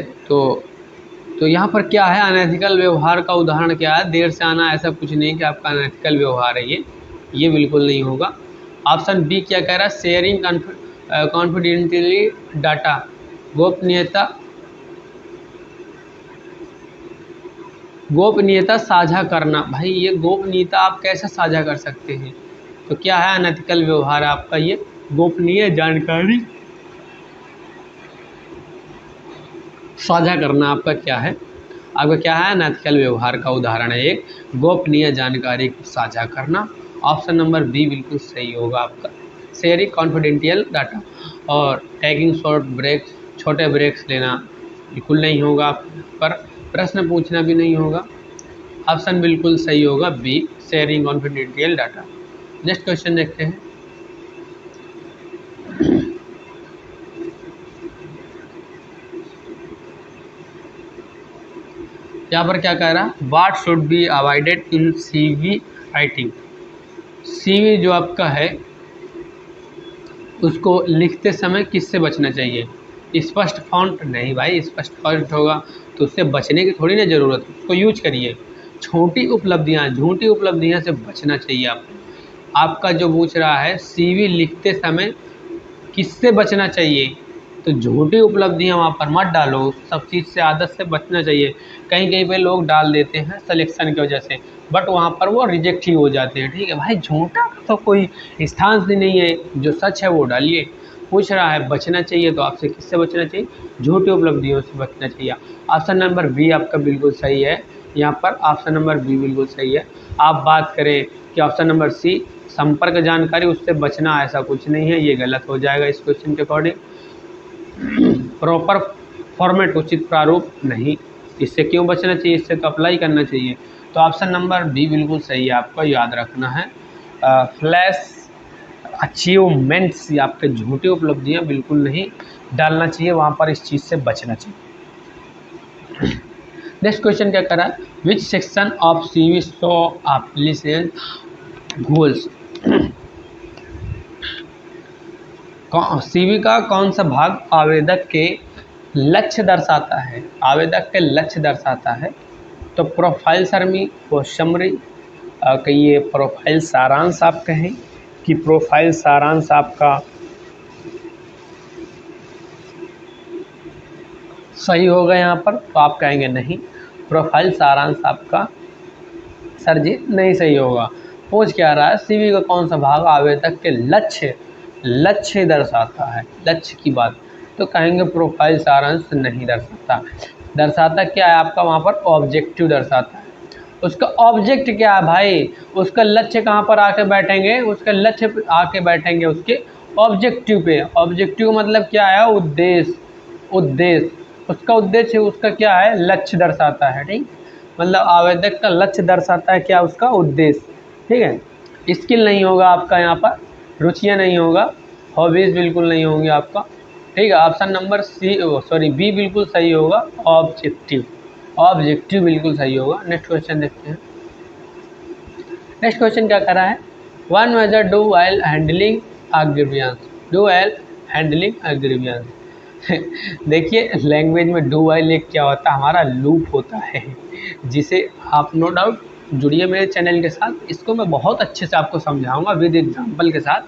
तो यहाँ पर क्या है, अनएथिकल व्यवहार का उदाहरण क्या है, देर से आना। ऐसा कुछ नहीं कि आपका अनएथिकल व्यवहार है ये बिल्कुल नहीं होगा। ऑप्शन बी क्या कह रहा है, शेयरिंग कॉन्फिडेंशियली डाटा, गोपनीयता साझा करना। भाई ये गोपनीयता आप कैसे साझा कर सकते हैं, तो क्या है अनएथिकल व्यवहार आपका, ये गोपनीय जानकारी साझा करना आपका क्या है, आपका क्या है, अनएथिकल व्यवहार का उदाहरण है एक गोपनीय जानकारी को साझा करना। ऑप्शन नंबर बी बिल्कुल सही होगा आपका, शेयरिंग कॉन्फिडेंशियल डाटा। और टेकिंग शॉर्ट ब्रेक्स, छोटे ब्रेक्स लेना बिल्कुल नहीं होगा, पर प्रश्न पूछना भी नहीं होगा। ऑप्शन बिल्कुल सही होगा B, sharing confidential data. Next question देखते हैं। यहाँ पर क्या कह रहा है, what should be avoided in CV writing. CV जो आपका है उसको लिखते समय किससे बचना चाहिए, स्पष्ट फॉन्ट। नहीं भाई, स्पष्ट फॉन्ट होगा तो उससे बचने की थोड़ी ना ज़रूरत है, उसको यूज करिए। छोटी उपलब्धियाँ, झूठी उपलब्धियाँ से बचना चाहिए आपको। आपका जो पूछ रहा है CV लिखते समय किससे बचना चाहिए, तो झूठी उपलब्धियाँ वहाँ पर मत डालो, सब चीज़ से आदत से बचना चाहिए। कहीं कहीं पे लोग डाल देते हैं सिलेक्शन की वजह से, बट वहाँ पर वो रिजेक्ट ही हो जाते हैं। ठीक है भाई, झूठा तो कोई स्थान से नहीं है, जो सच है वो डालिए। पूछ रहा है बचना चाहिए, तो आपसे किससे बचना चाहिए, झूठी उपलब्धियों से बचना चाहिए। ऑप्शन नंबर बी आपका बिल्कुल सही है। यहाँ पर ऑप्शन नंबर बी बिल्कुल सही है। आप बात करें कि ऑप्शन नंबर सी संपर्क जानकारी, उससे बचना, ऐसा कुछ नहीं है, ये गलत हो जाएगा इस क्वेश्चन के अकॉर्डिंग। प्रॉपर फॉर्मेट, उचित प्रारूप, नहीं, इससे क्यों बचना चाहिए, इससे तो अप्लाई करना चाहिए। तो ऑप्शन नंबर बी बिल्कुल सही है, आपको याद रखना है। फ्लैश अचीवमेंट्स, या आपके झूठी उपलब्धियां बिल्कुल नहीं डालना चाहिए, वहाँ पर इस चीज़ से बचना चाहिए। नेक्स्ट क्वेश्चन क्या करा, which section of CV show application goals. CV का कौन सा भाग आवेदक के लक्ष्य दर्शाता है? आवेदक के लक्ष्य दर्शाता है। तो प्रोफाइल समरी कहिए, प्रोफाइल सारांश आप कहें कि प्रोफाइल सारांश आपका सही होगा यहाँ पर, तो आप कहेंगे नहीं, प्रोफाइल सारांश आपका सर जी नहीं सही होगा। पूछ क्या रहा है, सीवी का कौन सा भाग आवेदक के लक्ष्य दर्शाता है, लक्ष्य की बात, तो कहेंगे प्रोफाइल सारांश नहीं दर्शाता। दर्शाता क्या है आपका वहाँ पर, ऑब्जेक्टिव दर्शाता है। उसका ऑब्जेक्ट क्या है भाई, उसका लक्ष्य कहाँ पर आके बैठेंगे, उसका लक्ष्य पे आके बैठेंगे उसके ऑब्जेक्टिव पे। ऑब्जेक्टिव मतलब क्या है, उद्देश्य, उसका उद्देश्य उसका क्या है, लक्ष्य दर्शाता है। ठीक, मतलब आवेदक का लक्ष्य दर्शाता है क्या, उसका उद्देश्य। ठीक है। स्किल नहीं होगा आपका यहाँ पर, रुचियाँ नहीं होगा, हॉबीज़ बिल्कुल नहीं होंगी आपका। ठीक है, ऑप्शन नंबर बी बिल्कुल सही होगा, ऑब्जेक्टिव बिल्कुल सही होगा। नेक्स्ट क्वेश्चन देखते हैं। नेक्स्ट क्वेश्चन क्या कर रहा है, one major do while handling a grievance, do while handling a grievance. देखिए लैंग्वेज में डू वाइल एक क्या होता है, हमारा लूप होता है, जिसे आप नो डाउट जुड़िए मेरे चैनल के साथ, इसको मैं बहुत अच्छे से आपको समझाऊंगा विद एग्जांपल के साथ।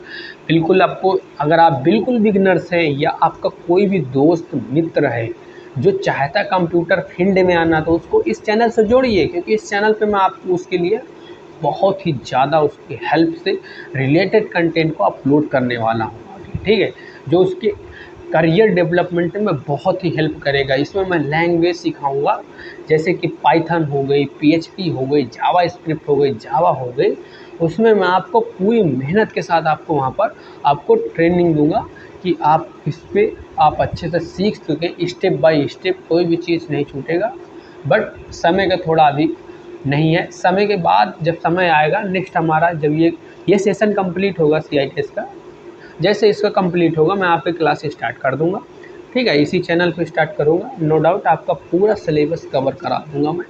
बिल्कुल आपको, अगर आप बिल्कुल बिगनर्स हैं या आपका कोई भी दोस्त मित्र है जो चाहता कंप्यूटर फील्ड में आना, तो उसको इस चैनल से जोड़िए, क्योंकि इस चैनल पे मैं आपको उसके लिए बहुत ही ज़्यादा उसकी हेल्प से रिलेटेड कंटेंट को अपलोड करने वाला हूँ। ठीक है, जो उसके करियर डेवलपमेंट में बहुत ही हेल्प करेगा। इसमें मैं लैंग्वेज सिखाऊंगा, जैसे कि पाइथन हो गई, पीएचपी हो गई, जावा स्क्रिप्ट हो गई, जावा हो गई, उसमें मैं आपको पूरी मेहनत के साथ आपको वहाँ पर आपको ट्रेनिंग दूंगा कि आप इस पर आप अच्छे से सीख सकें, स्टेप बाय स्टेप, कोई भी चीज़ नहीं छूटेगा। बट समय का थोड़ा अभी नहीं है, समय के बाद जब समय आएगा नेक्स्ट हमारा, जब ये सेशन कंप्लीट होगा CITS का, जैसे इसका कंप्लीट होगा मैं आप पे क्लास स्टार्ट कर दूंगा। ठीक है, इसी चैनल पे स्टार्ट करूँगा, नो डाउट आपका पूरा सिलेबस कवर करा दूंगा मैं।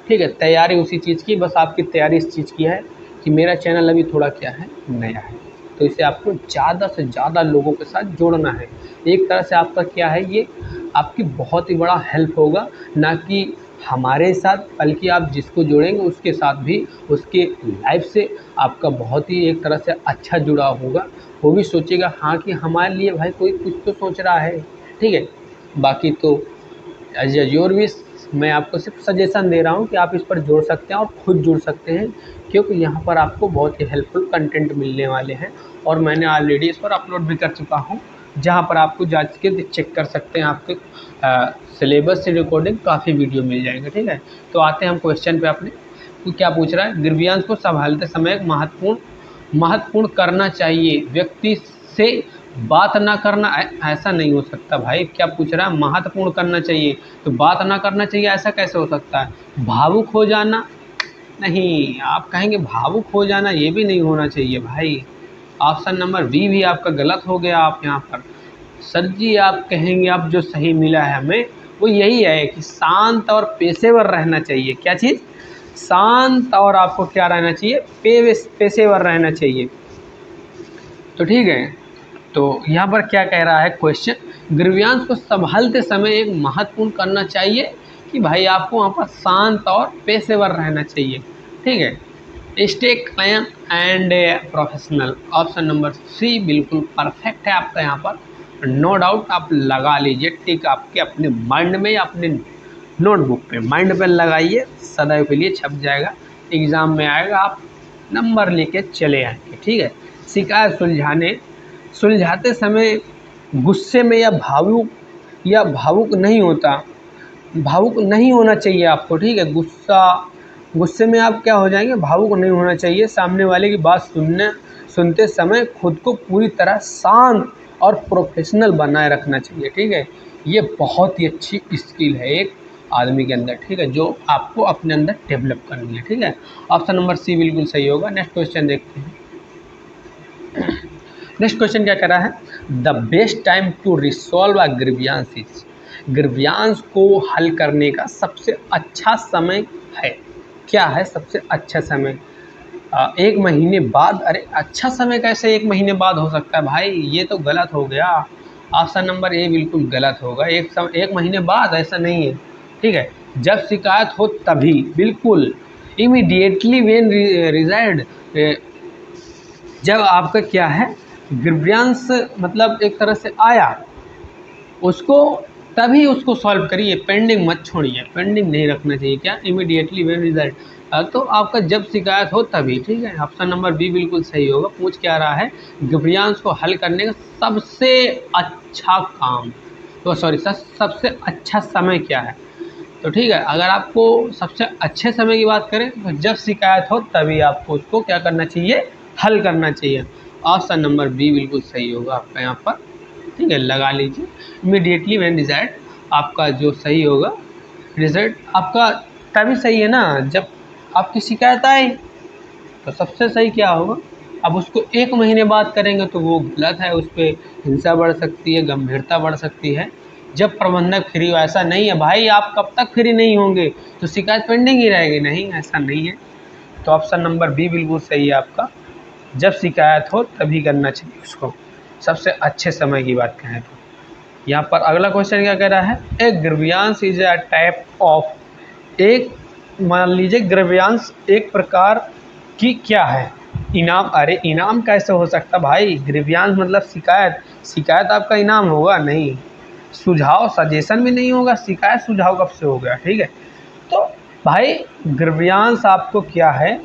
ठीक है, तैयारी उसी चीज़ की, बस आपकी तैयारी इस चीज़ की है कि मेरा चैनल अभी थोड़ा क्या है, नया है, तो इसे आपको ज़्यादा से ज़्यादा लोगों के साथ जोड़ना है। एक तरह से आपका क्या है, ये आपकी बहुत ही बड़ा हेल्प होगा, ना कि हमारे साथ, बल्कि आप जिसको जोड़ेंगे उसके साथ भी उसके लाइफ से आपका बहुत ही एक तरह से अच्छा जुड़ा होगा। वो भी सोचेगा हाँ कि हमारे लिए भाई कोई कुछ तो सोच रहा है। ठीक है, बाकी तो एज योर विश, मैं आपको सिर्फ सजेशन दे रहा हूँ कि आप इस पर जोड़ सकते हैं और खुद जुड़ सकते हैं, क्योंकि यहाँ पर आपको बहुत ही हेल्पफुल कंटेंट मिलने वाले हैं और मैंने ऑलरेडी इस पर अपलोड भी कर चुका हूँ, जहाँ पर आपको जांच के चेक कर सकते हैं, आपके सिलेबस से रिकॉर्डिंग काफ़ी वीडियो मिल जाएंगे। ठीक है, तो आते हैं हम क्वेश्चन पे। अपने तो क्या पूछ रहा है, ग्रीवियंस को संभालते समय एक महत्वपूर्ण करना चाहिए, व्यक्ति से बात ना करना, ऐसा नहीं हो सकता भाई। क्या पूछ रहा है, महत्वपूर्ण करना चाहिए तो बात ना करना चाहिए, ऐसा कैसे हो सकता है। भावुक हो जाना, नहीं, आप कहेंगे भावुक हो जाना, ये भी नहीं होना चाहिए भाई। ऑप्शन नंबर बी भी आपका गलत हो गया। आप यहाँ पर सर जी आप कहेंगे, अब जो सही मिला है हमें वो यही है कि शांत और पेशेवर रहना चाहिए। क्या चीज़, शांत और आपको क्या रहना चाहिए, पेशेवर रहना चाहिए। तो ठीक है, तो यहाँ पर क्या कह रहा है क्वेश्चन, ग्रीवियंस को संभालते समय एक महत्वपूर्ण करना चाहिए कि भाई आपको वहाँ पर शांत और पेशेवर रहना चाहिए। ठीक है, stay calm and professional, option number C बिल्कुल परफेक्ट है आपका। यहाँ पर नो डाउट आप लगा लीजिए, टिक आपके अपने माइंड में या अपने नोटबुक पे, माइंड पे लगाइए, सदैव के लिए छप जाएगा, एग्ज़ाम में आएगा, आप नंबर लेके चले आएंगे। ठीक है, शिकायत सुलझाते समय गुस्से में या भावुक नहीं होता, भावुक नहीं होना चाहिए आपको। ठीक है, गुस्से में आप क्या हो जाएंगे, भावुक नहीं होना चाहिए। सामने वाले की बात सुनते समय खुद को पूरी तरह शांत और प्रोफेशनल बनाए रखना चाहिए। ठीक है, ये बहुत ही अच्छी स्किल है एक आदमी के अंदर। ठीक है, जो आपको अपने अंदर डेवलप करनी है। ठीक है, ऑप्शन नंबर सी बिल्कुल सही होगा। नेक्स्ट क्वेश्चन देखते हैं। नेक्स्ट क्वेश्चन क्या कर रहा है, the best time to resolve a grievance is, grievance को हल करने का सबसे अच्छा समय है, क्या है सबसे अच्छा समय। 1 महीने बाद, अरे अच्छा समय कैसे 1 महीने बाद हो सकता है भाई, ये तो गलत हो गया। ऑप्शन नंबर ए बिल्कुल गलत होगा। 1 महीने बाद ऐसा नहीं है, ठीक है। जब शिकायत हो तभी, बिल्कुल इमीडिएटली वेन रिजाइड, जब आपका क्या है ग्रीवियंस मतलब एक तरह से आया, उसको तभी उसको सॉल्व करिए, पेंडिंग मत छोड़िए, पेंडिंग नहीं रखना चाहिए। क्या इमीडिएटली वेन रिजल्ट, तो आपका जब शिकायत हो तभी, ठीक है। ऑप्शन नंबर बी बिल्कुल सही होगा। पूछ क्या रहा है, ग्रीवियंस को हल करने का सबसे अच्छा काम, तो सॉरी सबसे अच्छा समय क्या है। तो ठीक है, अगर आपको सबसे अच्छे समय की बात करें तो जब शिकायत हो तभी आपको उसको क्या करना चाहिए, हल करना चाहिए। ऑप्शन नंबर बी बिल्कुल सही होगा आपका यहाँ पर, ठीक है, लगा लीजिए। इमीडिएटली व्हेन डिजायर्ड आपका जो सही होगा, रिजल्ट आपका तभी सही है ना जब आपकी शिकायत आए, तो सबसे सही क्या होगा। अब उसको 1 महीने बाद करेंगे तो वो गलत है, उस पर हिंसा बढ़ सकती है, गंभीरता बढ़ सकती है। जब प्रबंधक फ्री हो, ऐसा नहीं है भाई आप कब तक फ्री नहीं होंगे तो शिकायत पेंडिंग ही रहेगी, नहीं ऐसा नहीं है। तो ऑप्शन नंबर बी बिल्कुल सही है आपका, जब शिकायत हो तभी करना चाहिए उसको, सबसे अच्छे समय की बात करें तो। यहाँ पर अगला क्वेश्चन क्या कह रहा है, a grievance is a type of, एक मान लीजिए ग्रीवियंस एक प्रकार की क्या है, इनाम। अरे इनाम कैसे हो सकता भाई, ग्रीवियंस मतलब शिकायत, शिकायत आपका इनाम होगा नहीं, सुझाव सजेशन भी नहीं होगा, शिकायत सुझाव कब से हो गया, ठीक है। तो भाई ग्रीवियंस आपको क्या है,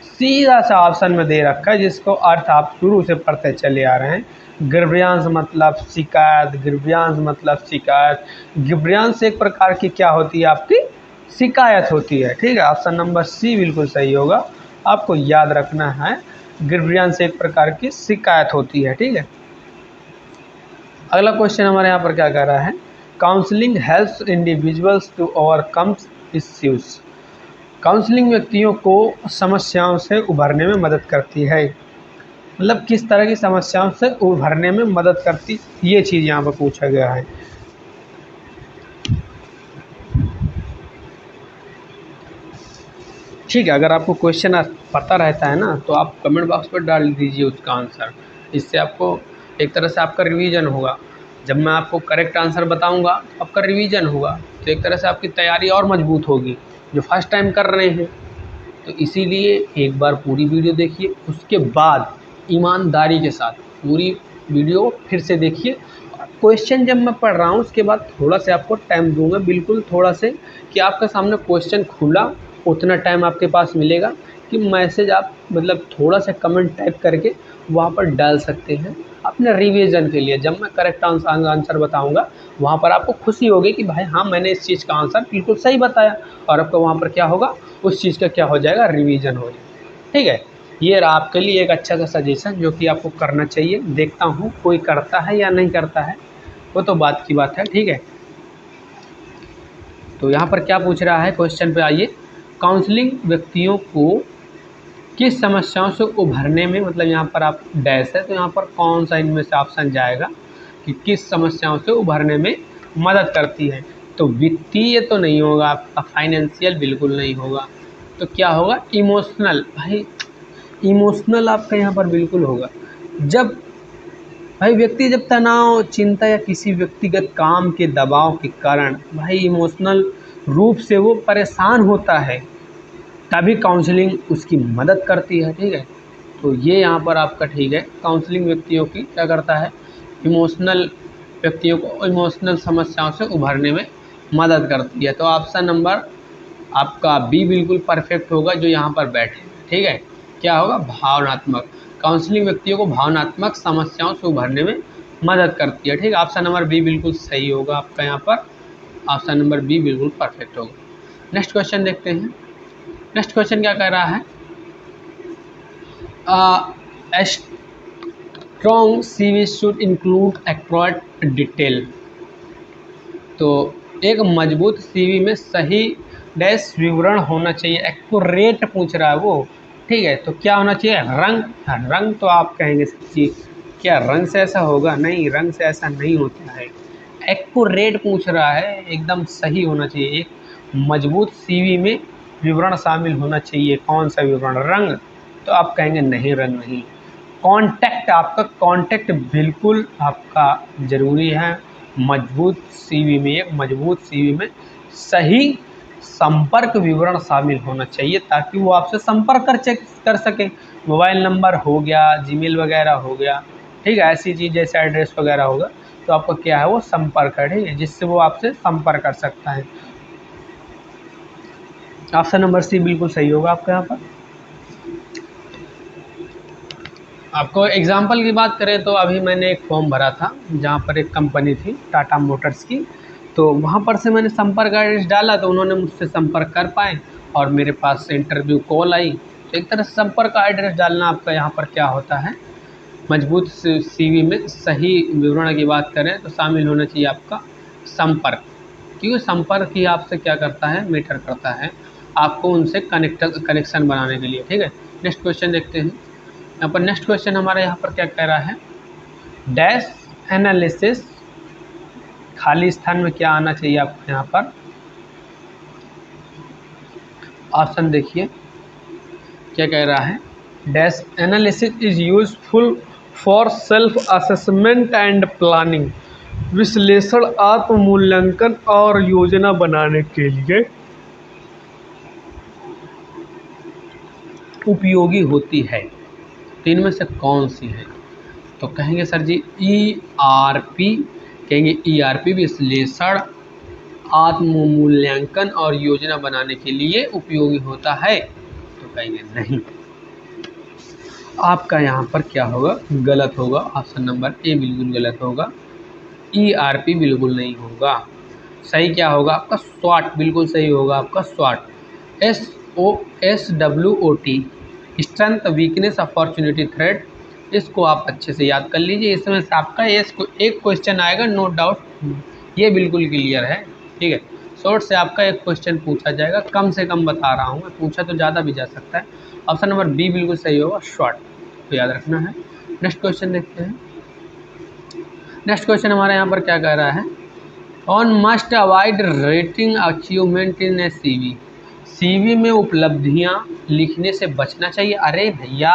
सीधा सा ऑप्शन में दे रखा है, जिसको अर्थ आप शुरू से पढ़ते चले आ रहे हैं। ग्रीवियंस मतलब शिकायत, ग्रीवियंस मतलब शिकायत, ग्रीवियंस एक प्रकार की क्या होती है, आपकी शिकायत होती है, ठीक है। ऑप्शन नंबर सी बिल्कुल सही होगा, आपको याद रखना है ग्रीवियंस एक प्रकार की शिकायत होती है, ठीक है। अगला क्वेश्चन हमारे यहाँ पर क्या कह रहा है, counselling helps individuals to overcome issues, counselling व्यक्तियों को समस्याओं से उभरने में मदद करती है, मतलब किस तरह की समस्याओं से उभरने में मदद करती, ये चीज़ यहाँ पर पूछा गया है। ठीक है, अगर आपको क्वेश्चन पता रहता है ना तो आप कमेंट बॉक्स पर डाल दीजिए उसका आंसर, इससे आपको एक तरह से आपका रिवीजन होगा। जब मैं आपको करेक्ट आंसर बताऊंगा तो आपका रिवीजन होगा, तो एक तरह से आपकी तैयारी और मजबूत होगी जो फर्स्ट टाइम कर रहे हैं। तो इसीलिए एक बार पूरी वीडियो देखिए, उसके बाद ईमानदारी के साथ पूरी वीडियो फिर से देखिए। क्वेश्चन जब मैं पढ़ रहा हूँ उसके बाद थोड़ा सा आपको टाइम दूंगा, बिल्कुल थोड़ा से, कि आपके सामने क्वेश्चन खुला उतना टाइम आपके पास मिलेगा कि मैसेज आप मतलब थोड़ा सा कमेंट टाइप करके वहाँ पर डाल सकते हैं अपने रिवीजन के लिए। जब मैं करेक्ट आंसर बताऊंगा वहाँ पर आपको खुशी होगी कि भाई हाँ मैंने इस चीज़ का आंसर बिल्कुल सही बताया, और आपका वहाँ पर क्या होगा, उस चीज़ का क्या हो जाएगा, रिवीजन हो जाएगा, ठीक है। ये रहा आपके लिए एक अच्छा सा सजेशन जो कि आपको करना चाहिए। देखता हूँ कोई करता है या नहीं करता है, वो तो बात की बात है, ठीक है। तो यहाँ पर क्या पूछ रहा है, क्वेश्चन पे आइए, काउंसलिंग व्यक्तियों को किस समस्याओं से उभरने में, मतलब यहाँ पर आप डैश है तो यहाँ पर कौन सा इनमें से ऑप्शन जाएगा कि किस समस्याओं से उभरने में मदद करती है। तो वित्तीय तो नहीं होगा आपका, फाइनेंशियल बिल्कुल नहीं होगा, तो क्या होगा, इमोशनल। भाई इमोशनल आपका यहाँ पर बिल्कुल होगा। जब भाई व्यक्ति जब तनाव, चिंता या किसी व्यक्तिगत काम के दबाव के कारण भाई इमोशनल रूप से वो परेशान होता है, तभी काउंसलिंग उसकी मदद करती है, ठीक है। तो ये यहाँ पर आपका ठीक है, काउंसलिंग व्यक्तियों की क्या करता है, इमोशनल व्यक्तियों को इमोशनल समस्याओं से उभरने में मदद करती है। तो ऑप्शन नंबर आपका बी बिल्कुल परफेक्ट होगा जो यहाँ पर बैठे, ठीक है। क्या होगा, भावनात्मक, काउंसलिंग व्यक्तियों को भावनात्मक समस्याओं से उभरने में मदद करती है, ठीक है। ऑप्शन नंबर बी बिल्कुल सही होगा आपका यहाँ पर, ऑप्शन नंबर बी बिल्कुल परफेक्ट होगा। नेक्स्ट क्वेश्चन देखते हैं। नेक्स्ट क्वेश्चन क्या कह रहा है, strong CV should include accurate detail, तो एक मजबूत सीवी में सही डैश विवरण होना चाहिए, एक्यूरेट पूछ रहा है वो, ठीक है। तो क्या होना चाहिए, रंग, रंग तो आप कहेंगे सच्ची, क्या रंग से ऐसा होगा, नहीं रंग से ऐसा नहीं होता है, एक्यूरेट पूछ रहा है, एकदम सही होना चाहिए। एक मजबूत सीवी में विवरण शामिल होना चाहिए, कौन सा विवरण, रंग, तो आप कहेंगे नहीं रन नहीं। कांटेक्ट, आपका कांटेक्ट बिल्कुल आपका ज़रूरी है। मजबूत सीवी में, एक मजबूत सीवी में सही संपर्क विवरण शामिल होना चाहिए ताकि वो आपसे संपर्क कर सके। मोबाइल नंबर हो गया, जीमेल वगैरह हो गया, ठीक है, ऐसी चीज़ जैसे एड्रेस वगैरह होगा तो आपका क्या है वो संपर्क है, ठीक है, जिससे वो आपसे संपर्क कर सकता है। ऑप्शन नंबर सी बिल्कुल सही होगा आपका यहाँ पर। आपको एग्जाम्पल की बात करें तो अभी मैंने एक फॉर्म भरा था जहाँ पर एक कंपनी थी टाटा मोटर्स की, तो वहाँ पर से मैंने संपर्क एड्रेस डाला तो उन्होंने मुझसे संपर्क कर पाए और मेरे पास से इंटरव्यू कॉल आई। तो एक तरह से संपर्क का एड्रेस डालना आपका यहाँ पर क्या होता है, मजबूत सीवी में सही विवरण की बात करें तो शामिल होना चाहिए आपका संपर्क, क्योंकि संपर्क ही आपसे क्या करता है, मैटर करता है आपको उनसे कनेक्शन बनाने के लिए, ठीक है। नेक्स्ट क्वेश्चन देखते हैं। यहाँ पर नेक्स्ट क्वेश्चन हमारा यहाँ पर क्या कह रहा है, डैश एनालिसिस, खाली स्थान में क्या आना चाहिए आपको यहाँ पर, ऑप्शन देखिए क्या कह रहा है, dash analysis is useful for self assessment and planning, विश्लेषण, आत्म मूल्यांकन और योजना बनाने के लिए उपयोगी होती है। तो इनमें से कौन सी है, तो कहेंगे सर जी ERP, कहेंगे ERP विश्लेषण, आत्म मूल्यांकन और योजना बनाने के लिए उपयोगी होता है, तो कहेंगे नहीं। आपका यहाँ पर क्या होगा, गलत होगा, ऑप्शन नंबर ए बिल्कुल गलत होगा, ERP बिल्कुल नहीं होगा। सही क्या होगा आपका, SWOT बिल्कुल सही होगा आपका, SWOT, SWOT, strength, weakness, opportunity, threat. इसको आप अच्छे से याद कर लीजिए, इसमें से आपका एक क्वेश्चन आएगा, नो डाउट, ये बिल्कुल क्लियर है, ठीक है। शॉर्ट से आपका एक क्वेश्चन पूछा जाएगा, कम से कम बता रहा हूँ मैं, पूछा तो ज़्यादा भी जा सकता है। ऑप्शन नंबर बी बिल्कुल सही होगा, SWOT, तो याद रखना है। नेक्स्ट क्वेश्चन देखते हैं। नेक्स्ट क्वेश्चन हमारे यहाँ पर क्या कह रहा है, on must avoid rating achievement in A CV, CV में उपलब्धियाँ लिखने से बचना चाहिए। अरे भैया,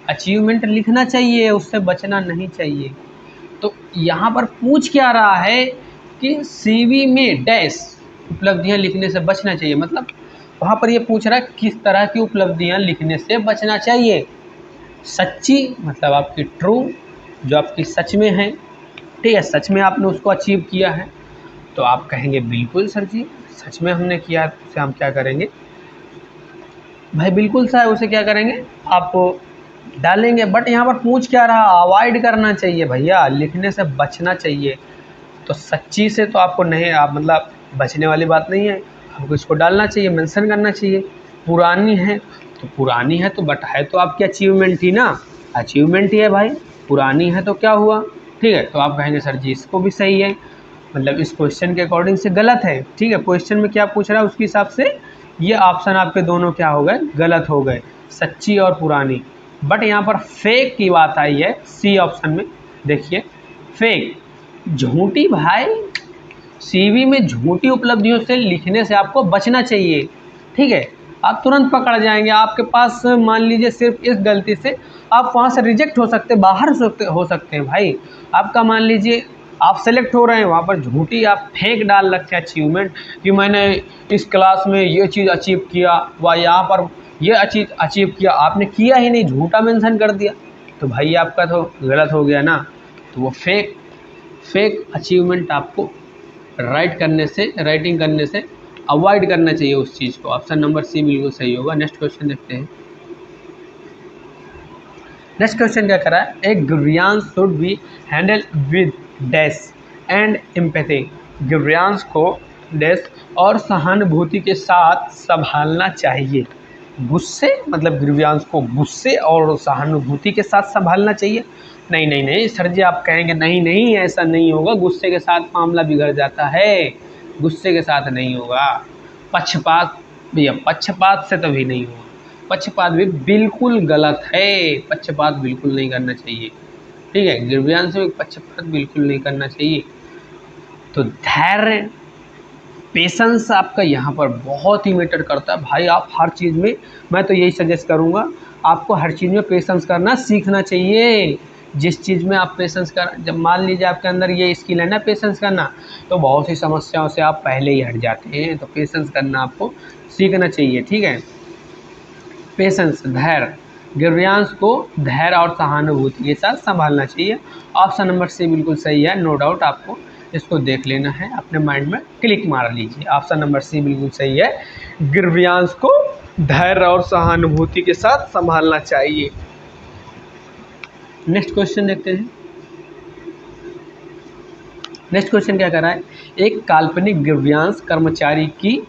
अचीवमेंट लिखना चाहिए, उससे बचना नहीं चाहिए। तो यहाँ पर पूछ क्या रहा है कि CV में डैश उपलब्धियाँ लिखने से बचना चाहिए, मतलब वहाँ पर ये पूछ रहा है किस तरह की उपलब्धियाँ लिखने से बचना चाहिए। सच्ची मतलब आपकी ट्रू, जो आपकी सच में है, ठीक है, सच में आपने उसको अचीव किया है, तो आप कहेंगे बिल्कुल सर जी सच में हमने किया, उसे हम क्या करेंगे भाई, बिल्कुल सर उसे क्या करेंगे आप डालेंगे। बट यहाँ पर पूछ क्या रहा, अवॉइड करना चाहिए भैया, लिखने से बचना चाहिए। तो सच्ची से तो आपको नहीं, आप मतलब बचने वाली बात नहीं है, आपको इसको डालना चाहिए, मेंशन करना चाहिए। पुरानी है तो पुरानी है, तो बट है तो आपकी अचीवमेंट ही ना, अचीवमेंट ही है भाई, पुरानी है तो क्या हुआ, ठीक है। तो आप कहेंगे सर जी इसको भी सही है, मतलब इस क्वेश्चन के अकॉर्डिंग से गलत है, ठीक है। क्वेश्चन में क्या पूछ रहा है उसके हिसाब से ये ऑप्शन आपके दोनों क्या हो गए, गलत हो गए, सच्ची और पुरानी। बट यहाँ पर फेक की बात आई है सी ऑप्शन में, देखिए फेक, झूठी भाई, CV में झूठी उपलब्धियों से लिखने से आपको बचना चाहिए, ठीक है। आप तुरंत पकड़ जाएंगे, आपके पास मान लीजिए सिर्फ इस गलती से आप वहाँ से रिजेक्ट हो सकते, बाहर हो सकते हैं भाई। आपका मान लीजिए आप सेलेक्ट हो रहे हैं, वहाँ पर झूठी आप फेक डाल रखे हैं अचीवमेंट कि मैंने इस क्लास में ये चीज़ अचीव किया, व यहाँ पर ये अचीव किया, आपने किया ही नहीं, झूठा मेंशन कर दिया, तो भाई आपका तो गलत हो गया ना। तो वो फेक अचीवमेंट आपको राइटिंग करने से अवॉइड करना चाहिए उस चीज़ को। ऑप्शन नंबर सी बिल्कुल सही होगा। नेक्स्ट क्वेश्चन देखते हैं। नेक्स्ट क्वेश्चन क्या कर रहा है, a grievance should be handle with dash and empathy, grievance को डैश और सहानुभूति के साथ संभालना चाहिए। गुस्से मतलब ग्रीवियंस को गुस्से और सहानुभूति के साथ संभालना चाहिए। नहीं नहीं नहीं सर जी, आप कहेंगे नहीं नहीं ऐसा नहीं होगा, गुस्से के साथ मामला बिगड़ जाता है, गुस्से के साथ नहीं होगा। पक्षपात भैया, पक्षपात से तो भी नहीं होगा, पक्षपात भी बिल्कुल गलत है, पक्षपात बिल्कुल नहीं करना चाहिए, ठीक है। ग्रीवियंस में पक्षपात बिल्कुल नहीं करना चाहिए। तो धैर्य पेशेंस आपका यहाँ पर बहुत ही मैटर करता है भाई। आप हर चीज़ में, मैं तो यही सजेस्ट करूँगा, आपको हर चीज़ में पेशेंस करना सीखना चाहिए। जिस चीज़ में आप पेशेंस कर, जब मान लीजिए आपके अंदर ये स्किल है ना पेशेंस करना, तो बहुत सी समस्याओं से आप पहले ही हट जाते हैं। तो पेशेंस करना आपको सीखना चाहिए, ठीक है। पेशेंस, धैर्य, गिरव्यांश को धैर्य और सहानुभूति के साथ संभालना चाहिए। ऑप्शन नंबर सी बिल्कुल सही है, नो डाउट। आपको इसको देख लेना है, अपने माइंड में क्लिक मार लीजिए। ऑप्शन नंबर सी बिल्कुल सही है, गिरव्यांश को धैर्य और सहानुभूति के साथ संभालना चाहिए। नेक्स्ट क्वेश्चन देखते हैं। नेक्स्ट क्वेश्चन क्या कर रहा है, एक काल्पनिक गिरव्यांश कर्मचारी की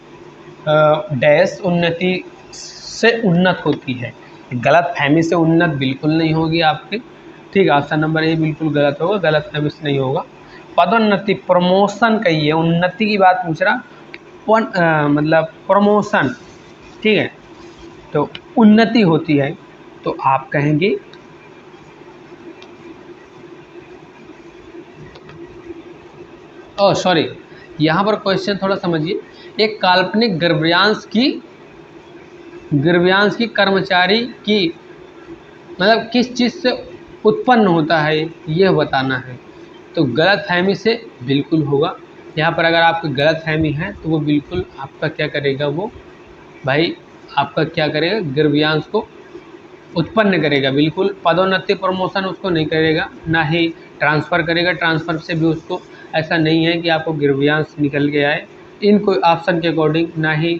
डैश उन्नति से उन्नत होती है। गलत फहमी से उन्नत बिल्कुल नहीं होगी आपकी, ठीक है। ऑप्शन नंबर ए बिल्कुल गलत होगा, गलत फहमी से नहीं होगा। पदोन्नति, प्रमोशन कही है, उन्नति की बात पूछ रहा, मतलब प्रमोशन, ठीक है। तो उन्नति होती है, तो आप कहेंगे सॉरी, यहाँ पर क्वेश्चन थोड़ा समझिए। एक काल्पनिक गिरव्यांश की कर्मचारी की मतलब किस चीज़ से उत्पन्न होता है यह बताना है। तो गलत फहमी से बिल्कुल होगा। यहाँ पर अगर आपकी गलत फहमी है तो वो बिल्कुल आपका क्या करेगा, वो भाई आपका क्या करेगा, गिरव्यांश को उत्पन्न करेगा। बिल्कुल पदोन्नति प्रमोशन उसको नहीं करेगा, ना ही ट्रांसफ़र करेगा। ट्रांसफ़र से भी उसको ऐसा नहीं है कि आपको गिरव्यांश निकल के आए, इनको ऑप्शन के अकॉर्डिंग, ना ही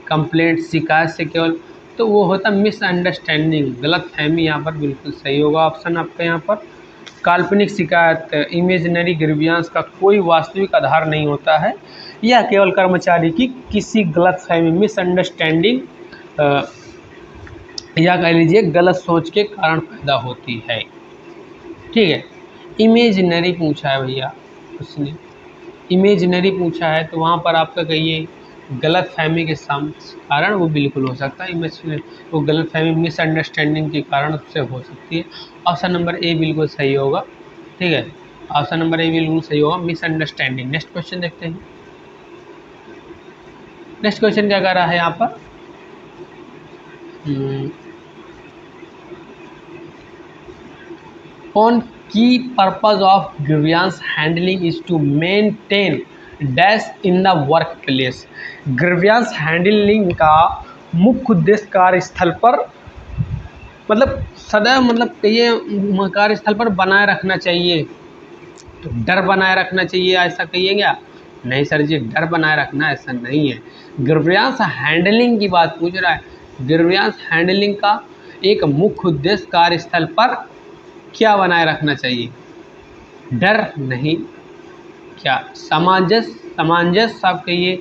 कंप्लेंट शिकायत से केवल, तो वो होता मिसअंडरस्टैंडिंग, गलत फहमी। यहाँ पर बिल्कुल सही होगा ऑप्शन आपका। यहाँ पर काल्पनिक शिकायत, इमेजिनरी गिरव्यांश का कोई वास्तविक आधार नहीं होता है, यह केवल कर्मचारी की किसी गलत फहमी, मिसअंडरस्टैंडिंग या कह लीजिए गलत सोच के कारण पैदा होती है, ठीक है। इमेजिनरी पूछा है भैया उसने, इमेजिनरी पूछा है, तो वहाँ पर आपका कहिए गलत फहमी के कारण वो बिल्कुल हो सकता है। इमेजिनरी वो गलत फहमी, मिसअंडरस्टैंडिंग के कारण उससे हो सकती है। ऑप्शन नंबर ए बिल्कुल सही होगा, ठीक है। ऑप्शन नंबर ए बिल्कुल सही होगा, मिसअंडरस्टैंडिंग। नेक्स्ट क्वेश्चन देखते हैं। नेक्स्ट क्वेश्चन क्या कर रहा है यहाँ पर, on key purpose of grievance handling is to maintain dash in the workplace. Grievance handling का मुख्य उद्देश्य कार्यस्थल पर, मतलब सदैव, मतलब कहिए कार्यस्थल पर बनाए रखना चाहिए। तो डर बनाए रखना चाहिए ऐसा कहिए क्या? नहीं सर जी, डर बनाए रखना ऐसा नहीं है। ग्रीवियंस हैंडलिंग की बात पूछ रहा है। ग्रीवियंस हैंडलिंग का एक मुख्य उद्देश्य कार्यस्थल पर क्या बनाए रखना चाहिए? डर नहीं, क्या सामंजस्य आप कहिए,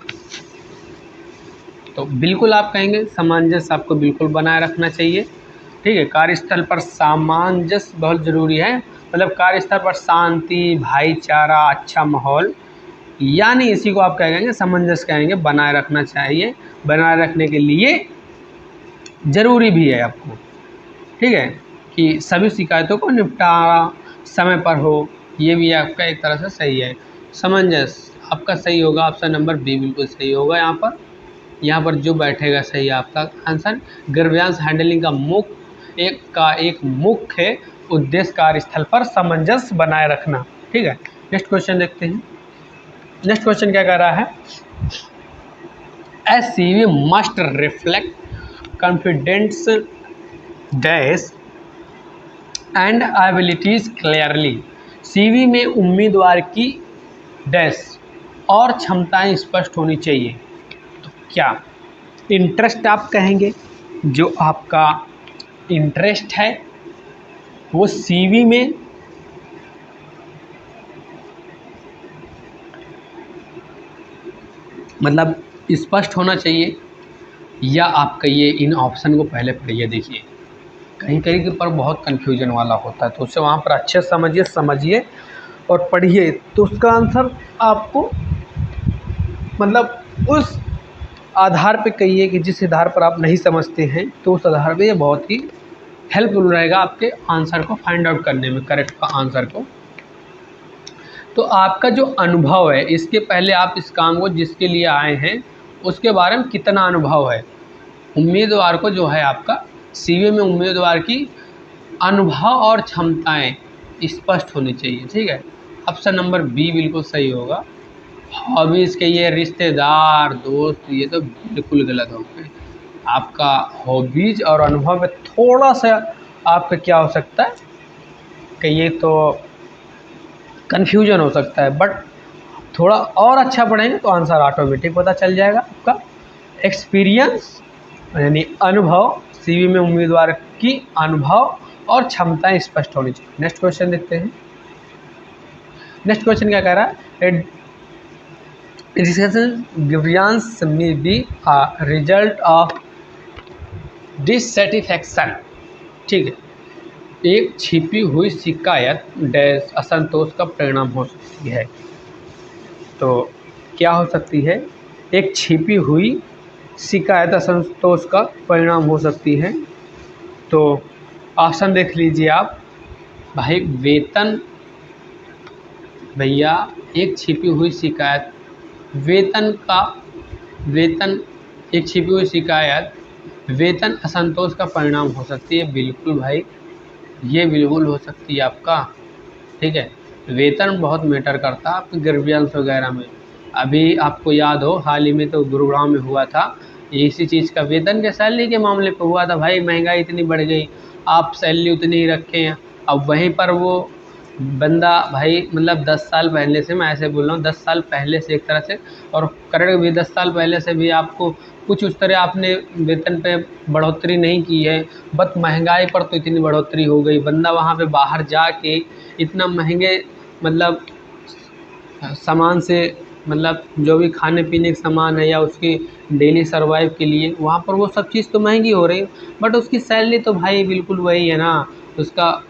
तो बिल्कुल आप कहेंगे सामंजस्य आपको बिल्कुल बनाए रखना चाहिए, ठीक है। कार्यस्थल पर सामंजस्य बहुत ज़रूरी है, मतलब कार्यस्थल पर शांति, भाईचारा, अच्छा माहौल, यानी इसी को आप कहेंगे सामंजस्य कहेंगे, बनाए रखना चाहिए। बनाए रखने के लिए ज़रूरी भी है आपको, ठीक है, कि सभी शिकायतों को निपटारा समय पर हो, ये भी आपका एक तरह से सही है। सामंजस्य आपका सही होगा, ऑप्शन नंबर बी बिल्कुल सही होगा। यहाँ पर जो बैठेगा सही आपका आंसर। ग्रीवियंस हैंडलिंग का एक मुख्य उद्देश्य कार्यस्थल पर सामंजस्य बनाए रखना, ठीक है। नेक्स्ट क्वेश्चन देखते हैं। नेक्स्ट क्वेश्चन क्या कह रहा है, S CV must reflect confidence dash and abilities clearly. CV में उम्मीदवार की डैश और क्षमताएं स्पष्ट होनी चाहिए। तो क्या इंटरेस्ट आप कहेंगे, जो आपका इंटरेस्ट है वो CV में मतलब स्पष्ट होना चाहिए, या आपका ये इन ऑप्शन को पहले पढ़िए। देखिए कहीं कहीं के पर बहुत कन्फ्यूजन वाला होता है, तो उसे वहाँ पर अच्छे समझिए और पढ़िए, तो उसका आंसर आपको मतलब उस आधार पे कहिए कि जिस आधार पर आप नहीं समझते हैं, तो उस आधार पे ये बहुत ही हेल्पफुल रहेगा आपके आंसर को फाइंड आउट करने में, करेक्ट का आंसर को। तो आपका जो अनुभव है, इसके पहले आप इस काम को जिसके लिए आए हैं उसके बारे में कितना अनुभव है। उम्मीदवार को जो है आपका सीवी में उम्मीदवार की अनुभव और क्षमताएं स्पष्ट होनी चाहिए। ठीक है, ऑप्शन नंबर बी बिल्कुल सही होगा। हॉबीज़ के ये रिश्तेदार दोस्त ये तो बिल्कुल गलत हो गए। आपका हॉबीज़ और अनुभव में थोड़ा सा आपका क्या हो सकता है कि ये तो कन्फ्यूजन हो सकता है, बट थोड़ा और अच्छा पढ़ेंगे तो आंसर ऑटोमेटिक पता चल जाएगा। आपका एक्सपीरियंस यानी अनुभव, सीवी में उम्मीदवार की अनुभव और क्षमताएं स्पष्ट होनी चाहिए। नेक्स्ट क्वेश्चन देखते हैं। नेक्स्ट क्वेश्चन क्या कह रहा है, grievance may be a result of dissatisfaction। ठीक है, एक छिपी हुई शिकायत डैश असंतोष का परिणाम हो सकती है। तो क्या हो सकती है, एक छिपी हुई शिकायत असंतोष का परिणाम हो सकती है। तो ऑप्शन देख लीजिए आप भाई। वेतन, भैया एक छिपी हुई शिकायत, वेतन एक छिपी हुई शिकायत वेतन असंतोष का परिणाम हो सकती है। बिल्कुल भाई, ये बिल्कुल हो सकती है आपका। ठीक है, वेतन बहुत मैटर करता है आपके ग्रीवियंस वगैरह में। अभी आपको याद हो हाल ही में तो गुरुग्राम में हुआ था इसी चीज़ का, वेतन के सैलरी के मामले पे हुआ था। भाई महंगाई इतनी बढ़ गई, आप सैलरी उतनी ही रखे हैं। अब वहीं पर वो बंदा भाई मतलब 10 साल पहले से, मैं ऐसे बोल रहा हूँ 10 साल पहले से एक तरह से, और करेक्ट भी 10 साल पहले से भी आपको कुछ उस तरह आपने वेतन पे बढ़ोतरी नहीं की है, बट महंगाई पर तो इतनी बढ़ोतरी हो गई। बंदा वहाँ पे बाहर जाके इतना महंगे मतलब सामान से, मतलब जो भी खाने पीने के सामान है या उसकी डेली सर्वाइव के लिए, वहाँ पर वो सब चीज़ तो महंगी हो रही है, बट उसकी सैलरी तो भाई बिल्कुल वही है ना। उसका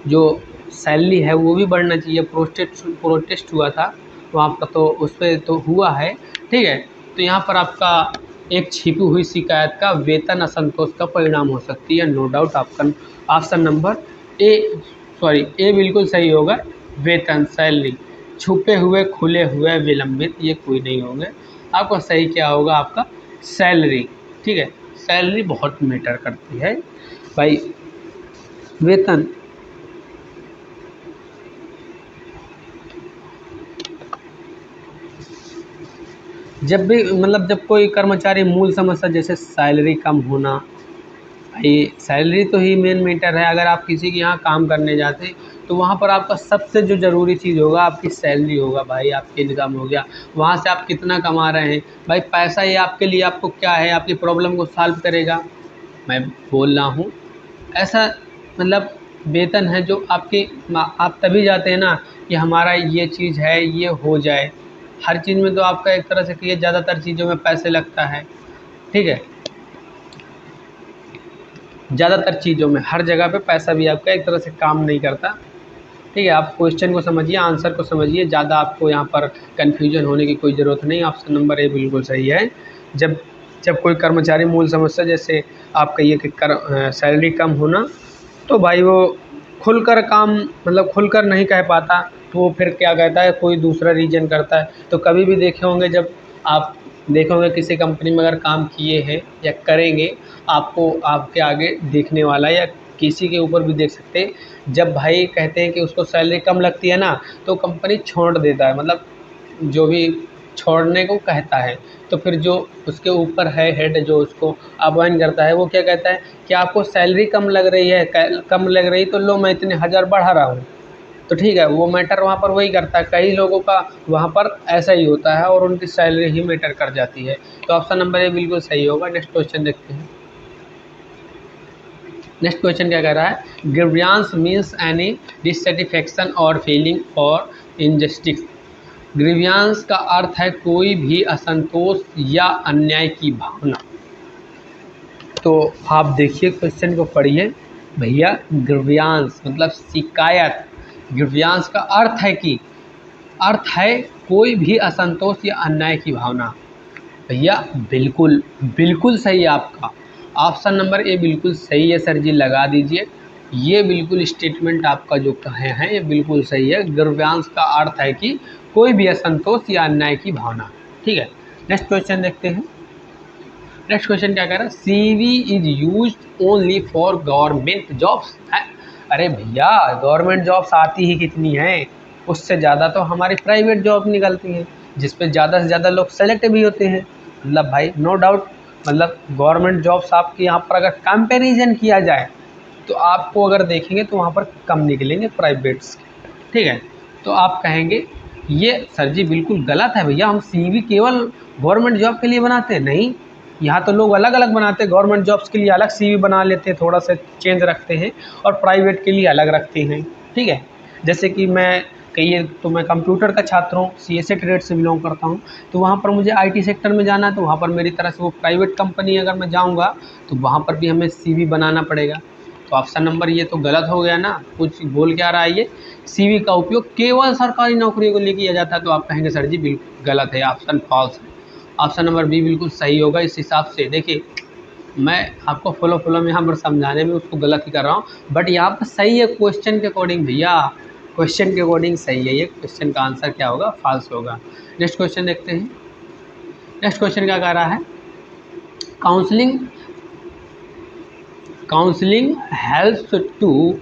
जो सैलरी है वो भी बढ़ना चाहिए। प्रोटेस्ट हुआ था वहाँ पर, तो उस पर तो हुआ है। ठीक है, तो यहाँ पर आपका एक छिपी हुई शिकायत का वेतन असंतोष का परिणाम हो सकती है। नो डाउट आपका ऑप्शन नंबर ए बिल्कुल सही होगा। वेतन, सैलरी, छुपे हुए, खुले हुए, विलंबित, ये कोई नहीं होंगे। आपका सही क्या होगा, आपका सैलरी। ठीक है, सैलरी बहुत मैटर करती है भाई। वेतन, जब भी मतलब जब कोई कर्मचारी मूल समस्या जैसे सैलरी कम होना, भाई सैलरी तो ही मेन मैटर है। अगर आप किसी के यहाँ काम करने जाते हैं तो वहाँ पर आपका सबसे जो ज़रूरी चीज़ होगा आपकी सैलरी होगा भाई, आपकी इनकम हो गया, वहाँ से आप कितना कमा रहे हैं। भाई पैसा ये आपके लिए आपको क्या है, आपकी प्रॉब्लम को सॉल्व करेगा। मैं बोल रहा हूँ ऐसा, मतलब वेतन है जो आपकी, आप तभी जाते हैं ना कि हमारा ये चीज़ है ये हो जाए। हर चीज़ में तो आपका एक तरह से कि ज़्यादातर चीज़ों में पैसे लगता है। ठीक है, ज़्यादातर चीज़ों में हर जगह पे पैसा भी आपका एक तरह से काम नहीं करता। ठीक है, आप क्वेश्चन को समझिए, आंसर को समझिए, ज़्यादा आपको यहाँ पर कन्फ्यूजन होने की कोई ज़रूरत नहीं। ऑप्शन नंबर ए बिल्कुल सही है। जब जब कोई कर्मचारी मूल समस्या जैसे आप कहिए कि सैलरी कम होना, तो भाई वो खुलकर काम मतलब खुलकर नहीं कह पाता, तो वो फिर क्या कहता है, कोई दूसरा रीज़न करता है। तो कभी भी देखे होंगे, जब आप देखोगे किसी कंपनी में अगर काम किए हैं या करेंगे, आपको आपके आगे देखने वाला या किसी के ऊपर भी देख सकते हैं, जब भाई कहते हैं कि उसको सैलरी कम लगती है ना, तो कंपनी छोड़ देता है, मतलब जो भी छोड़ने को कहता है। तो फिर जो उसके ऊपर है हेड जो उसको अपॉइंट करता है, वो क्या कहता है कि आपको सैलरी कम लग रही है, कम लग रही तो लो मैं इतने हज़ार बढ़ा रहा हूँ। तो ठीक है, वो मैटर वहाँ पर वही करता है। कई लोगों का वहाँ पर ऐसा ही होता है और उनकी सैलरी ही मैटर कर जाती है। तो ऑप्शन नंबर ए बिल्कुल सही होगा। नेक्स्ट क्वेश्चन देखते हैं। नेक्स्ट क्वेश्चन क्या कह रहा है, ग्रीवियंस मीन्स एनी डिससेटिस्फैक्शन और फीलिंग और इनजस्टिस। ग्रीवियंस का अर्थ है कोई भी असंतोष या अन्याय की भावना। तो आप देखिए क्वेश्चन को पढ़िए भैया। ग्रीवियंस मतलब शिकायत, ग्रीवियंस का अर्थ है कि अर्थ है कोई भी असंतोष या अन्याय की भावना। भैया बिल्कुल बिल्कुल सही है आपका ऑप्शन नंबर ए बिल्कुल सही है सर जी, लगा दीजिए। ये बिल्कुल स्टेटमेंट आपका जो कहे हैं ये बिल्कुल सही है। गर्भांश का अर्थ है कि कोई भी असंतोष या अन्याय की भावना। ठीक है, नेक्स्ट क्वेश्चन देखते हैं। नेक्स्ट क्वेश्चन क्या कह रहा है, CV is use only for government jobs है। अरे भैया गवर्नमेंट जॉब्स आती ही कितनी हैं, उससे ज़्यादा तो हमारी प्राइवेट जॉब निकलती हैं जिसपे ज़्यादा से ज़्यादा लोग सेलेक्ट भी होते हैं। मतलब भाई नो डाउट, मतलब गवर्नमेंट जॉब्स आपके यहाँ पर अगर कंपैरिजन किया जाए तो आपको अगर देखेंगे तो वहाँ पर कम निकलेंगे प्राइवेट्स। ठीक है, तो आप कहेंगे ये सर जी बिल्कुल गलत है भैया, हम CV केवल गवर्नमेंट जॉब के लिए बनाते हैं। नहीं, यहाँ तो लोग अलग अलग बनाते हैं, गवर्नमेंट जॉब्स के लिए अलग CV बना लेते हैं, थोड़ा सा चेंज रखते हैं, और प्राइवेट के लिए अलग रखते हैं। ठीक है, जैसे कि मैं कहिए तो मैं कंप्यूटर का छात्र हूँ, CSE ट्रेड से बिलोंग करता हूँ, तो वहाँ पर मुझे IT सेक्टर में जाना है, तो वहाँ पर मेरी तरह से वो प्राइवेट कंपनी अगर मैं जाऊँगा तो वहाँ पर भी हमें CV बनाना पड़ेगा। तो ऑप्शन नंबर ये तो गलत हो गया ना, कुछ बोल क्या रहा है ये, CV का उपयोग केवल सरकारी नौकरियों को लिए किया जाता है। तो आप कहेंगे सर जी बिल्कुल गलत है, ऑप्शन फॉल्स है। ऑप्शन नंबर बी बिल्कुल सही होगा। इस हिसाब से देखिए मैं आपको फॉलो में यहाँ पर समझाने में उसको गलत ही कर रहा हूँ, बट यहाँ पर सही है क्वेश्चन के अकॉर्डिंग भैया, क्वेश्चन के अकॉर्डिंग सही है ये। क्वेश्चन का आंसर क्या होगा, फॉल्स होगा। नेक्स्ट क्वेश्चन देखते हैं। नेक्स्ट क्वेश्चन क्या कह रहा है, counselling helps to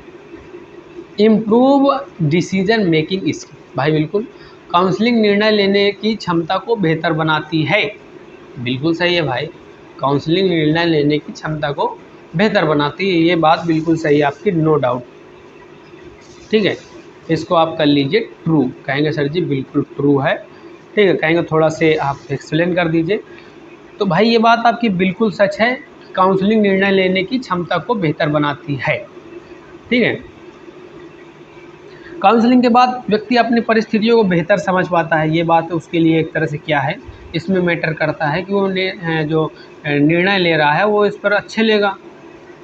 improve decision making skill. भाई बिल्कुल, काउंसलिंग निर्णय लेने की क्षमता को बेहतर बनाती है। बिल्कुल सही है भाई, काउंसलिंग निर्णय लेने की क्षमता को बेहतर बनाती है, ये बात बिल्कुल सही है आपकी, नो डाउट। ठीक है, इसको आप कर लीजिए ट्रू, कहेंगे सर जी बिल्कुल ट्रू है। ठीक है, कहेंगे थोड़ा से आप एक्सप्लेन कर दीजिए। तो भाई ये बात आपकी बिल्कुल सच है, काउंसलिंग निर्णय लेने की क्षमता को बेहतर बनाती है। ठीक है, काउंसलिंग के बाद व्यक्ति अपनी परिस्थितियों को बेहतर समझ पाता है। ये बात उसके लिए एक तरह से क्या है, इसमें मैटर करता है कि वो जो निर्णय ले रहा है वो इस पर अच्छे लेगा।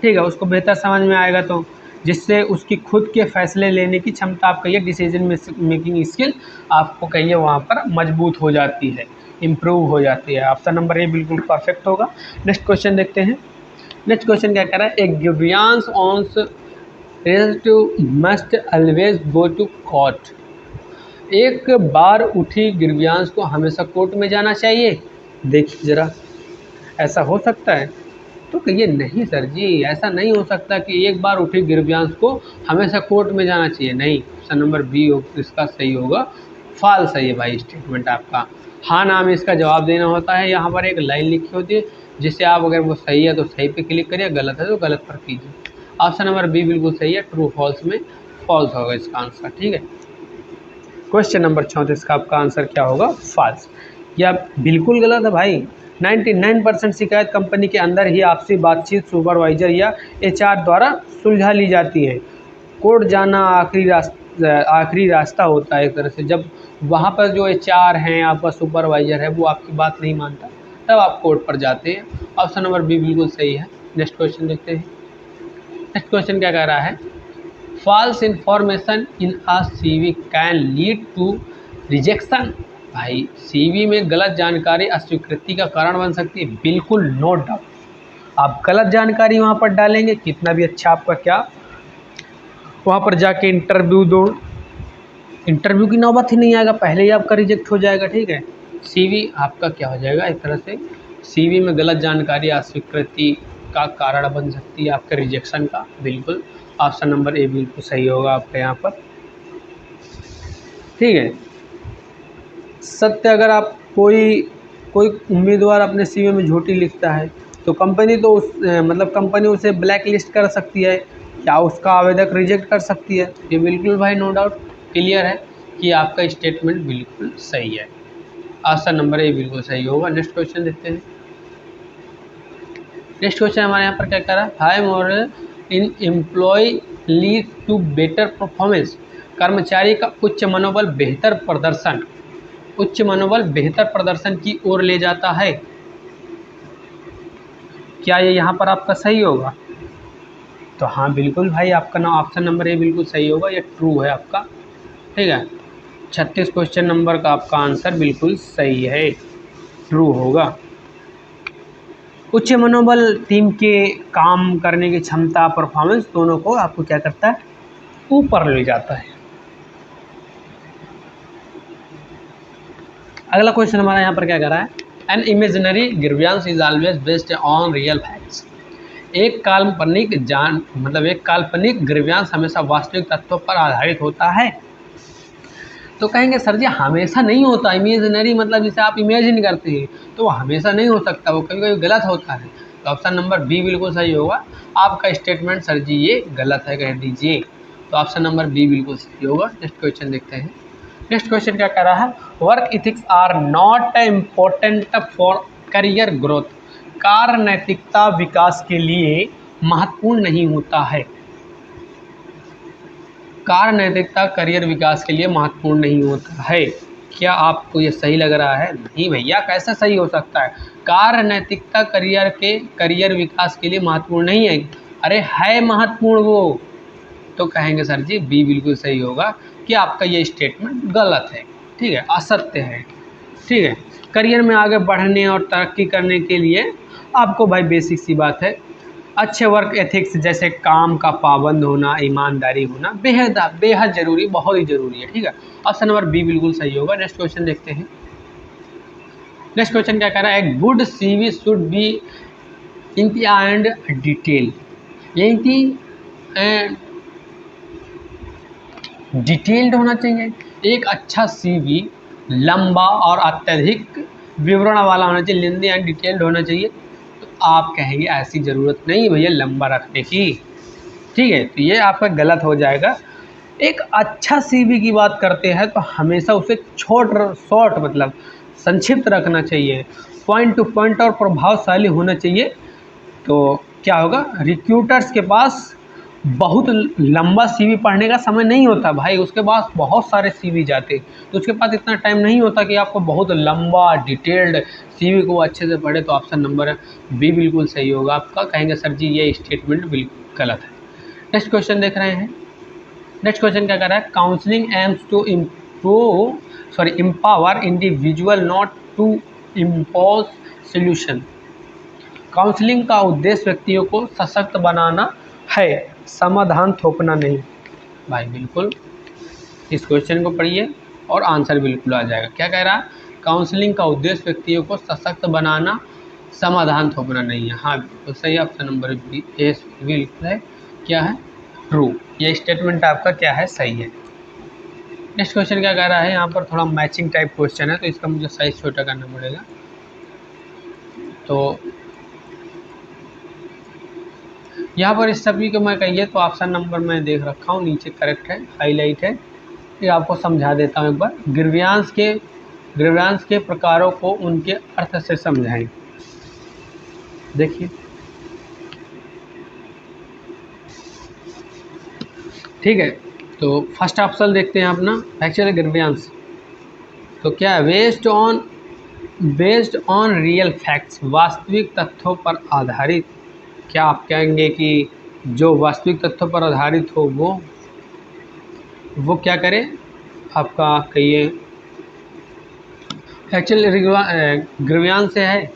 ठीक है, उसको बेहतर समझ में आएगा, तो जिससे उसकी खुद के फैसले लेने की क्षमता, आप कहिए डिसीजन मेकिंग स्किल, आपको कहिए वहाँ पर मजबूत हो जाती है, इम्प्रूव हो जाती है। ऑप्शन नंबर ए बिल्कुल परफेक्ट होगा। नेक्स्ट क्वेश्चन देखते हैं। नेक्स्ट क्वेश्चन क्या कह रहा है, a grievance once relative must always go to court. एक बार उठी गिरव्यांश को हमेशा कोर्ट में जाना चाहिए। देखिए ज़रा, ऐसा हो सकता है? तो कहिए नहीं सर जी, ऐसा नहीं हो सकता कि एक बार उठी गिरव्यांश को हमेशा कोर्ट में जाना चाहिए। नहीं, ऑप्शन नंबर बी इसका सही होगा, फॉल्स है ये भाई स्टेटमेंट आपका। हाँ ना में इसका जवाब देना होता है, यहाँ पर एक लाइन लिखी होती है जिससे आप अगर वो सही है तो सही पे क्लिक करिए, गलत है तो गलत पर कीजिए। ऑप्शन नंबर बी बिल्कुल सही है, ट्रू फॉल्स में फॉल्स होगा इसका आंसर। ठीक है, क्वेश्चन नंबर 34 का आपका आंसर क्या होगा, फॉल्स। या बिल्कुल गलत है भाई। 99% शिकायत कंपनी के अंदर ही आपसी बातचीत सुपरवाइजर या HR द्वारा सुलझा ली जाती है। कोर्ट जाना आखिरी रास्ता होता है एक तरह से। जब वहाँ पर जो HR हैं, आपका सुपरवाइजर है, वो आपकी बात नहीं मानता तब आप कोर्ट पर जाते हैं। ऑप्शन नंबर बी बिल्कुल सही है। नेक्स्ट क्वेश्चन देखते हैं। नेक्स्ट क्वेश्चन क्या कह रहा है, false information in a CV can lead to rejection. भाई CV में गलत जानकारी अस्वीकृति का कारण बन सकती है। बिल्कुल नो डाउट, आप गलत जानकारी वहाँ पर डालेंगे, कितना भी अच्छा आपका क्या वहाँ पर जाके इंटरव्यू दो, इंटरव्यू की नौबत ही नहीं आएगा, पहले ही आपका रिजेक्ट हो जाएगा। ठीक है, CV आपका क्या हो जाएगा, एक तरह से CV में गलत जानकारी अस्वीकृति का कारण बन सकती है, आपके रिजेक्शन का। बिल्कुल ऑप्शन नंबर ए बिल्कुल सही होगा आपका यहाँ पर। ठीक है, सत्य, अगर आप कोई उम्मीदवार अपने CV में झूठी लिखता है तो कंपनी तो मतलब कंपनी उसे ब्लैक लिस्ट कर सकती है या उसका आवेदक रिजेक्ट कर सकती है। ये बिल्कुल भाई नो डाउट क्लियर है कि आपका स्टेटमेंट बिल्कुल सही है। ऑप्शन नंबर ए बिल्कुल सही होगा। नेक्स्ट क्वेश्चन देखते हैं। नेक्स्ट क्वेश्चन हमारे यहाँ पर क्या कह रहा है, high morale in employee lead to better performance. कर्मचारी का उच्च मनोबल बेहतर प्रदर्शन की ओर ले जाता है। क्या ये यहाँ पर आपका सही होगा? तो हाँ बिल्कुल भाई, आपका ना ऑप्शन नंबर ए बिल्कुल सही होगा, ये ट्रू है आपका। ठीक है, 36 क्वेश्चन नंबर का आपका आंसर बिल्कुल सही है, ट्रू होगा। उच्च मनोबल टीम के काम करने की क्षमता, परफॉर्मेंस दोनों को आपको क्या करता है, ऊपर ले जाता है। अगला क्वेश्चन हमारा यहाँ पर क्या कर रहा है, an imaginary grievance is always based on real facts. एक काल्पनिक ग्रीवियंस हमेशा वास्तविक तथ्यों पर आधारित होता है। तो कहेंगे सर जी हमेशा नहीं होता, इमेजिनरी मतलब जिसे आप इमेजिन करते हैं तो वो हमेशा नहीं हो सकता, वो कभी कभी गलत होता है। तो ऑप्शन नंबर बी बिल्कुल सही होगा। आपका स्टेटमेंट सर जी ये गलत है कह दीजिए। तो ऑप्शन नंबर बी बिल्कुल सही होगा। नेक्स्ट क्वेश्चन देखते हैं। नेक्स्ट क्वेश्चन क्या कह रहा है, work ethics are not important for career growth. कार्य नैतिकता विकास के लिए महत्वपूर्ण नहीं होता है। कार्य नैतिकता करियर विकास के लिए महत्वपूर्ण नहीं होता है। क्या आपको ये सही लग रहा है? नहीं भैया, कैसे सही हो सकता है? कार्य नैतिकता करियर विकास के लिए महत्वपूर्ण नहीं है। अरे है महत्वपूर्ण वो। तो कहेंगे सर जी बी बिल्कुल सही होगा कि आपका ये स्टेटमेंट गलत है, ठीक है, असत्य है, ठीक है। करियर में आगे बढ़ने और तरक्की करने के लिए आपको भाई बेसिक सी बात है, अच्छे वर्क एथिक्स जैसे काम का पाबंद होना, ईमानदारी होना बेहद ज़रूरी, बहुत ही ज़रूरी है, ठीक है। ऑप्शन नंबर बी बिल्कुल सही होगा। नेक्स्ट क्वेश्चन देखते हैं। नेक्स्ट क्वेश्चन क्या कह रहा है, गुड सीवी शुड बी इंटी एंड डिटेल। इंटी एंड डिटेल्ड होना चाहिए। एक अच्छा सीवी लंबा और अत्यधिक विवरण वाला होना चाहिए, लेंदी एंड डिटेल्ड होना चाहिए। तो आप कहेंगे ऐसी ज़रूरत नहीं भैया लंबा रखने की, ठीक है। तो ये आपका गलत हो जाएगा। एक अच्छा सीवी की बात करते हैं तो हमेशा उसे शॉर्ट मतलब संक्षिप्त रखना चाहिए, पॉइंट टू पॉइंट और प्रभावशाली होना चाहिए। तो क्या होगा, रिक्रूटर्स के पास बहुत लंबा सीवी पढ़ने का समय नहीं होता भाई, उसके पास बहुत सारे सीवी जाते, तो उसके पास इतना टाइम नहीं होता कि आपको बहुत लंबा डिटेल्ड सीवी को अच्छे से पढ़े। तो ऑप्शन नंबर बी बिल्कुल सही होगा आपका। कहेंगे सर जी ये स्टेटमेंट बिल्कुल गलत है। नेक्स्ट क्वेश्चन देख रहे हैं। नेक्स्ट क्वेश्चन क्या कर रहा है, counselling aims to empower individual not to impose solution. Counselling का उद्देश्य व्यक्तियों को सशक्त बनाना है, समाधान थोपना नहीं। भाई बिल्कुल इस क्वेश्चन को पढ़िए और आंसर बिल्कुल आ जाएगा। क्या कह रहा है, काउंसलिंग का उद्देश्य व्यक्तियों को सशक्त बनाना, समाधान थोपना नहीं है। हाँ बिल्कुल सही, ऑप्शन नंबर बी बिल्कुल है, क्या है, ट्रू। ये स्टेटमेंट आपका क्या है, सही है। नेक्स्ट क्वेश्चन क्या कह रहा है, यहाँ पर थोड़ा मैचिंग टाइप क्वेश्चन है तो इसका मुझे साइज छोटा करना पड़ेगा। तो यहाँ पर इस सभी को मैं कहिए तो ऑप्शन नंबर मैं देख रखा हूँ, नीचे करेक्ट है, हाईलाइट है। फिर आपको समझा देता हूँ एक बार। ग्रीवियंस के प्रकारों को उनके अर्थ से समझाएं। देखिए ठीक है, तो फर्स्ट ऑप्शन देखते हैं अपना फैक्चुअल ग्रीवियंस। तो क्या है, बेस्ड ऑन रियल फैक्ट्स, वास्तविक तथ्यों पर आधारित। क्या आप कहेंगे कि जो वास्तविक तथ्यों पर आधारित हो वो क्या करे, आपका कहिए फैक्चुअल ग्रीवियंस से है।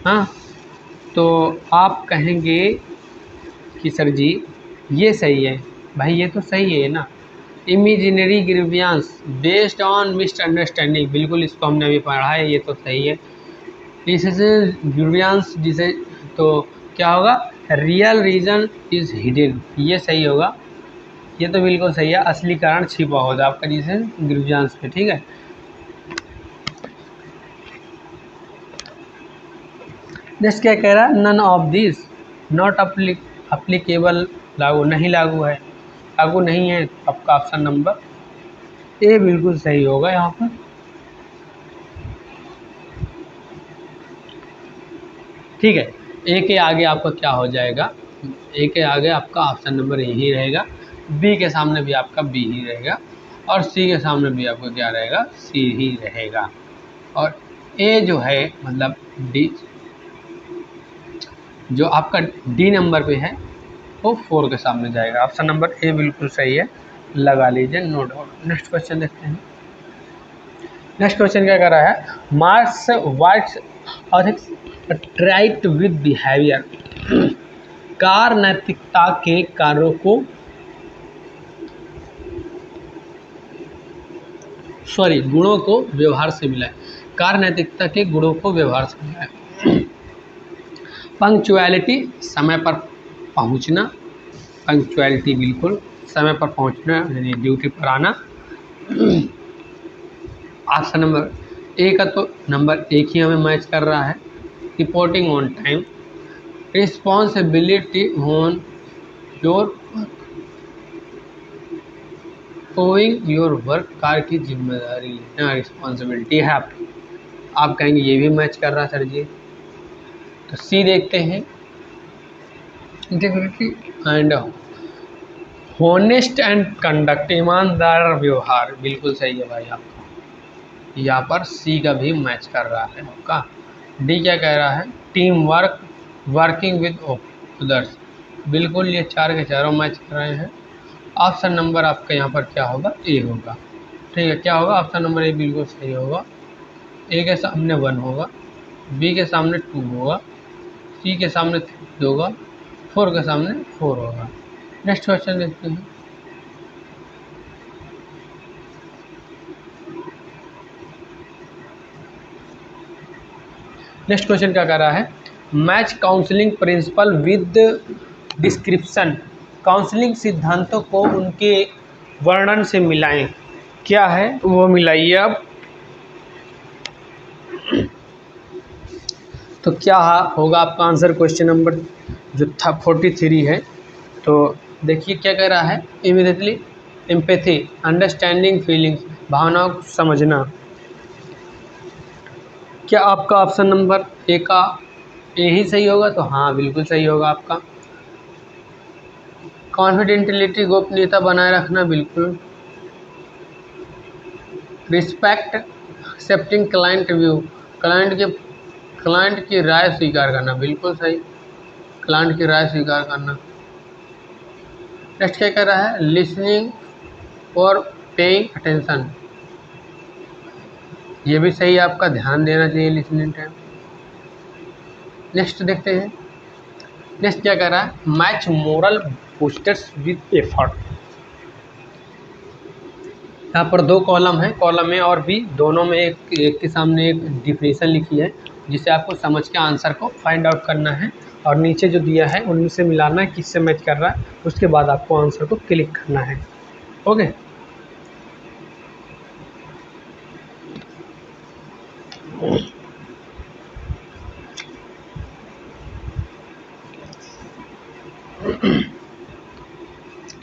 हाँ तो आप कहेंगे कि सर जी ये सही है। भाई ये तो सही है ना, imaginary grievance based on misunderstanding, बिल्कुल इसको हमने अभी पढ़ा है, ये तो सही है। ग्रीवियंस जिसे तो क्या होगा, रियल रीजन इज हिडन, ये सही होगा। ये तो बिल्कुल सही है, असली कारण छिपा होगा आपका जिसे ग्रीवियंस पे, ठीक है। नेक्स्ट क्या कह रहा है, none of this not applicable, लागू नहीं है। आपका ऑप्शन नंबर ए बिल्कुल सही होगा यहाँ पर। ठीक है, ए के आगे आपका क्या हो जाएगा, ए के आगे आपका ऑप्शन नंबर ए ही रहेगा, बी के सामने भी आपका बी ही रहेगा, और सी के सामने भी आपका क्या रहेगा, सी ही रहेगा। और ए जो है मतलब डी, जो आपका डी नंबर पे है वो 4 के सामने जाएगा। ऑप्शन नंबर ए बिल्कुल सही है, लगा लीजिए, नो डाउट। नेक्स्ट क्वेश्चन देखते हैं। नेक्स्ट क्वेश्चन क्या कर रहा है, मार्क्स और राइट विद बिहेवियर, कार नैतिकता के कार्यों को गुणों को व्यवहार से मिलाए, कार नैतिकता के गुणों को व्यवहार से मिलाए। पंक्चुअलिटी, समय पर पहुंचना, पंक्चुअलिटी बिल्कुल समय पर पहुंचना यानी ड्यूटी पर आना। ऑप्शन नंबर ए का तो नंबर एक ही हमें मैच कर रहा है, reporting on time, responsibility on your owing your work, car की जिम्मेदारी लेना, रिस्पॉन्सिबिलिटी है आपकी। आप कहेंगे ये भी मैच कर रहा सर जी, तो सी देखते हैं, integrity and honest and conduct, ईमानदार व्यवहार, बिल्कुल सही है भाई आपका, यहाँ पर सी का भी मैच कर रहा है आपका। डी क्या कह रहा है, team work, working with others, बिल्कुल ये चार के चारों मैच कर रहे हैं। ऑप्शन नंबर आपका यहाँ पर क्या होगा, ए होगा। ठीक है, क्या होगा, ऑप्शन नंबर ए बिल्कुल सही होगा। ए के सामने 1 होगा, बी के सामने 2 होगा, सी के सामने 3 होगा, 4 के सामने 4 होगा। नेक्स्ट क्वेश्चन देखते हैं। नेक्स्ट क्वेश्चन क्या कर रहा है, match counselling principle with description, counselling सिद्धांतों को उनके वर्णन से मिलाएं, क्या है वो मिलाइए आप। तो क्या होगा आपका आंसर, क्वेश्चन नंबर जो था 43 है। तो देखिए क्या कह रहा है, इमीडिएटली एम्पैथी, अंडरस्टैंडिंग फीलिंग्स, भावनाओं को समझना। क्या आपका ऑप्शन नंबर ए का ए ही सही होगा, तो हाँ बिल्कुल सही होगा आपका। कॉन्फिडेंटिलिटी, गोपनीयता बनाए रखना, बिल्कुल। Respect, accepting client view, client की राय स्वीकार करना, बिल्कुल सही, क्लाइंट की राय स्वीकार करना। नेक्स्ट क्या कर रहा है, लिसनिंग और पेइंग अटेंशन, ये भी सही है आपका, ध्यान देना चाहिए लिसनिंग टाइम। नेक्स्ट देखते हैं, नेक्स्ट क्या कर रहा है, match moral boosters with effort. यहाँ पर 2 कॉलम है, कॉलम ए और बी, दोनों में एक के सामने एक डिफिनेशन लिखी है, जिसे आपको समझ के आंसर को फाइंड आउट करना है, और नीचे जो दिया है उनमें से मिलाना है किससे मैच कर रहा है, उसके बाद आपको आंसर को क्लिक करना है। ओके,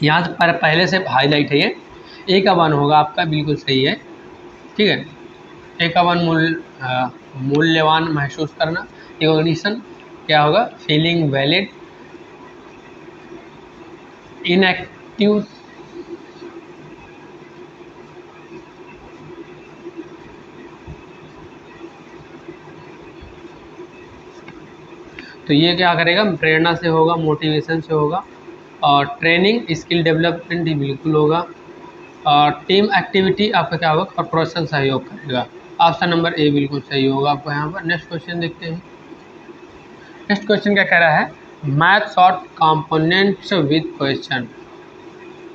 यहाँ पर पहले से हाईलाइट है ये, ए का 1 होगा आपका, बिल्कुल सही है। ठीक है, ए का 1 मूल्यवान महसूस करना, रिकॉग्निशन क्या होगा, फीलिंग वैलिड, इनएक्टिव, तो ये क्या करेगा, प्रेरणा से होगा, मोटिवेशन से होगा, और ट्रेनिंग स्किल डेवलपमेंट ही बिल्कुल होगा, और टीम एक्टिविटी आपका क्या होगा, कॉर्पोरेशन सहयोग करेगा। ऑप्शन नंबर ए बिल्कुल सही होगा आपको यहाँ पर। नेक्स्ट क्वेश्चन देखते हैं, नेक्स्ट क्वेश्चन क्या कह रहा है, math short components with question,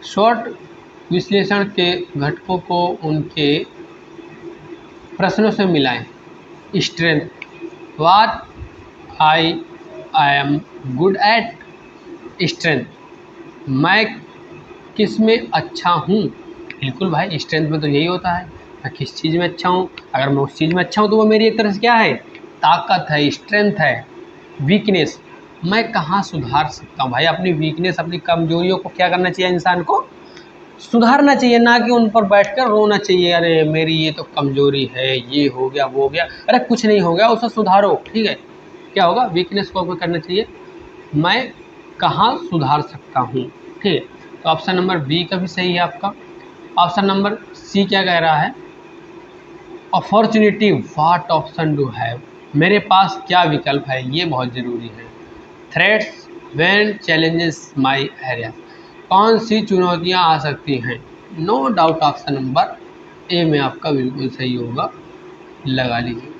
short विश्लेषण के घटकों को उनके प्रश्नों से मिलाएं। Strength, what I am good at, strength, मैं किस में अच्छा हूँ, बिल्कुल भाई स्ट्रेंथ में तो यही होता है, मैं किस चीज़ में अच्छा हूँ, अगर मैं उस चीज़ में अच्छा हूँ तो वो मेरी एक तरह से क्या है, ताकत है, स्ट्रेंथ है। वीकनेस, मैं कहाँ सुधार सकता हूँ, भाई अपनी वीकनेस, अपनी कमजोरियों को क्या करना चाहिए, इंसान को सुधारना चाहिए, ना कि उन पर बैठकर रोना चाहिए, अरे मेरी ये तो कमजोरी है, ये हो गया वो हो गया, अरे कुछ नहीं हो गया, उसे सुधारो। ठीक है, क्या होगा, वीकनेस को आपको करना चाहिए, मैं कहाँ सुधार सकता हूँ। ठीक है, तो ऑप्शन नंबर बी का भी सही है आपका। ऑप्शन नंबर सी क्या कह रहा है, opportunity, what option do have, मेरे पास क्या विकल्प है, ये बहुत ज़रूरी है। Threats, when challenges my area, कौन सी चुनौतियाँ आ सकती हैं। No doubt option number A में आपका बिल्कुल सही होगा, लगा लीजिए।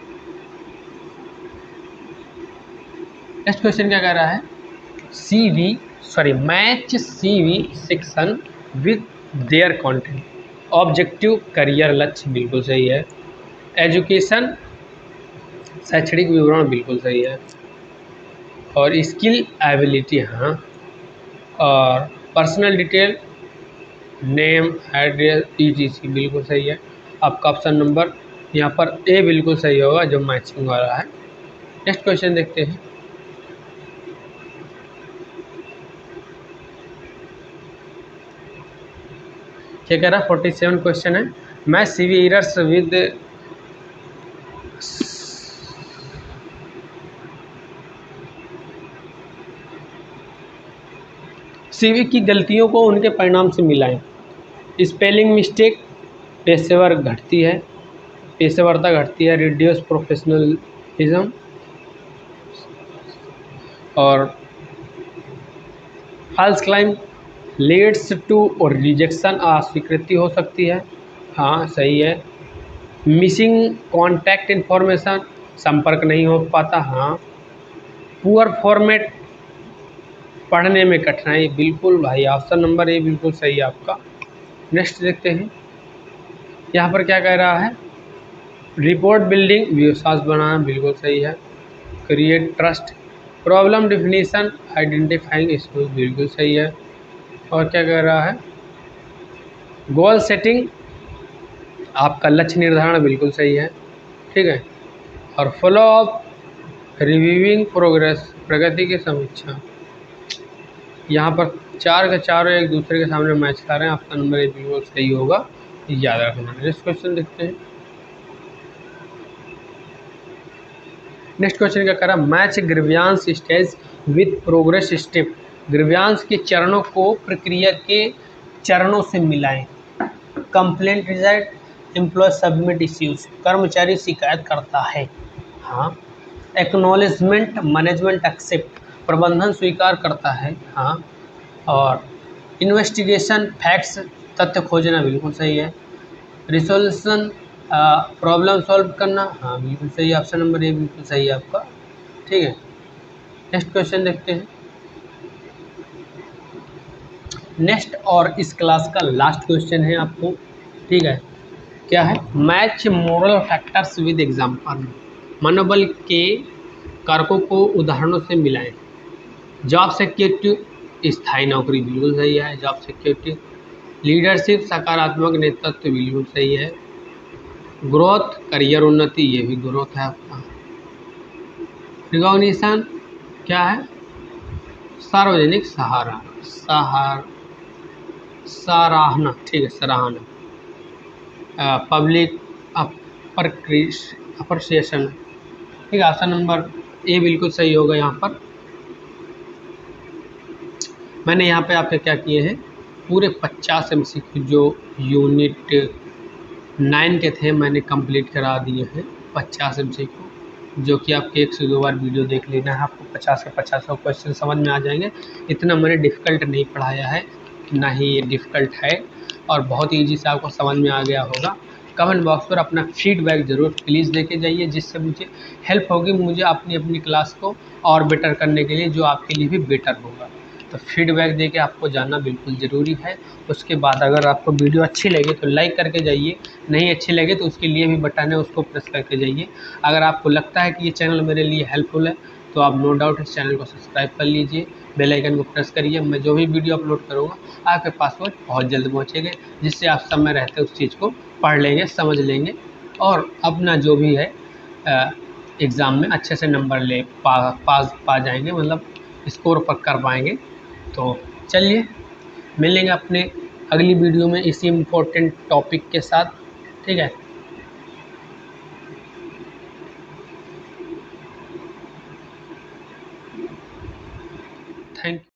नेक्स्ट क्वेश्चन क्या कह रहा है, match CV section with their content. Objective career लक्ष्य बिल्कुल सही है। एजुकेशन शैक्षणिक विवरण बिल्कुल सही है। और स्किल एबिलिटी हाँ। और personal detail name address ETC बिल्कुल सही है। आपका ऑप्शन नंबर यहाँ पर ए बिल्कुल सही होगा जो मैचिंग वाला है। नेक्स्ट क्वेश्चन देखते हैं। क्या कह रहा है, 47 क्वेश्चन है। Match CV errors with CV की गलतियों को उनके परिणाम से मिलाएं। स्पेलिंग मिस्टेक पेशेवरता घटती है, रिड्यूस प्रोफेशनलिज्म, और फॉल्स क्लाइम लीड्स टू और रिजेक्शन, अस्वीकृति हो सकती है, हाँ सही है। मिसिंग कॉन्टैक्ट इन्फॉर्मेशन, संपर्क नहीं हो पाता, हाँ। पुअर फॉर्मेट, पढ़ने में कठिनाई, बिल्कुल भाई ऑप्शन नंबर ए बिल्कुल सही है आपका। नेक्स्ट देखते हैं। यहाँ पर क्या कह रहा है, रिपोर्ट बिल्डिंग, विश्वास बनाना, बिल्कुल सही है। Create trust, problem definition, identifying issues, बिल्कुल सही है। और क्या कह रहा है, गोल सेटिंग, आपका लक्ष्य निर्धारण, बिल्कुल सही है, ठीक है। और फॉलो अप, रिव्यूइंग प्रोग्रेस, प्रगति की समीक्षा। यहाँ पर चार के चारों एक दूसरे के सामने मैच कर रहे हैं, आपका नंबर ए बिल्कुल सही होगा, याद रखना। नेक्स्ट क्वेश्चन देखते हैं। नेक्स्ट क्वेश्चन क्या कर रहा है, match grievance stage with progress step. ग्रीवियांस के चरणों को प्रक्रिया के चरणों से मिलाएं। Complaint result, employee submit issues, कर्मचारी शिकायत करता है, हाँ। एक्नॉलेजमेंट, मैनेजमेंट एक्सेप्ट, प्रबंधन स्वीकार करता है, हाँ। और इन्वेस्टिगेशन, फैक्ट्स, तथ्य खोजना, बिल्कुल सही है। रिसोल्यूशन, प्रॉब्लम सॉल्व करना, हाँ बिल्कुल सही, ऑप्शन नंबर ए बिल्कुल सही है आपका, ठीक है। नेक्स्ट क्वेश्चन देखते हैं। नेक्स्ट और इस क्लास का लास्ट क्वेश्चन है आपको, ठीक है। क्या है, match moral factors with example. मनोबल के कारकों को उदाहरणों से मिलाएं। जॉब सिक्योरिटी, स्थायी नौकरी, बिल्कुल सही है, जॉब सिक्योरिटी। लीडरशिप, सकारात्मक नेतृत्व, बिल्कुल सही है। ग्रोथ, करियर उन्नति, ये भी ग्रोथ है आपका। रिकॉग्निशन क्या है, सार्वजनिक सराहना, ठीक है, सराहना। पब्लिक अप्रिसिएशन, ठीक है, ऑप्शन नंबर ए बिल्कुल सही होगा। यहाँ पर मैंने यहाँ पे आपके क्या किए हैं, पूरे 50 MCQ जो यूनिट 9 के थे मैंने कंप्लीट करा दिए हैं, 50 MCQ, जो कि आपके 1 से 2 बार वीडियो देख लेना है, आपको 50 के 50 क्वेश्चन समझ में आ जाएंगे। इतना मैंने डिफ़िकल्ट नहीं पढ़ाया है, ना ही ये डिफ़िकल्ट है, और बहुत ईजी से आपको समझ में आ गया होगा। कमेंट बॉक्स पर अपना फीडबैक ज़रूर प्लीज़ देके जाइए, जिससे मुझे हेल्प होगी, मुझे अपनी क्लास को और बेटर करने के लिए, जो आपके लिए भी बेटर होगा। तो फीडबैक देके आपको जानना बिल्कुल ज़रूरी है। उसके बाद अगर आपको वीडियो अच्छी लगे तो लाइक करके जाइए, नहीं अच्छी लगे तो उसके लिए भी बटन है, उसको प्रेस करके जाइए। अगर आपको लगता है कि ये चैनल मेरे लिए हेल्पफुल है तो आप नो डाउट इस चैनल को सब्सक्राइब कर लीजिए, बेल आइकन को प्रेस करिए। मैं जो भी वीडियो अपलोड करूँगा आपके पास वो बहुत जल्द पहुँचेंगे, जिससे आप समय रहते उस चीज़ को पढ़ लेंगे, समझ लेंगे, और अपना जो भी है एग्ज़ाम में अच्छे से नंबर पा जाएंगे, मतलब स्कोर पर कर पाएंगे। तो चलिए मिलेंगे अपने अगली वीडियो में इसी इम्पोर्टेंट टॉपिक के साथ, ठीक है। Thank you.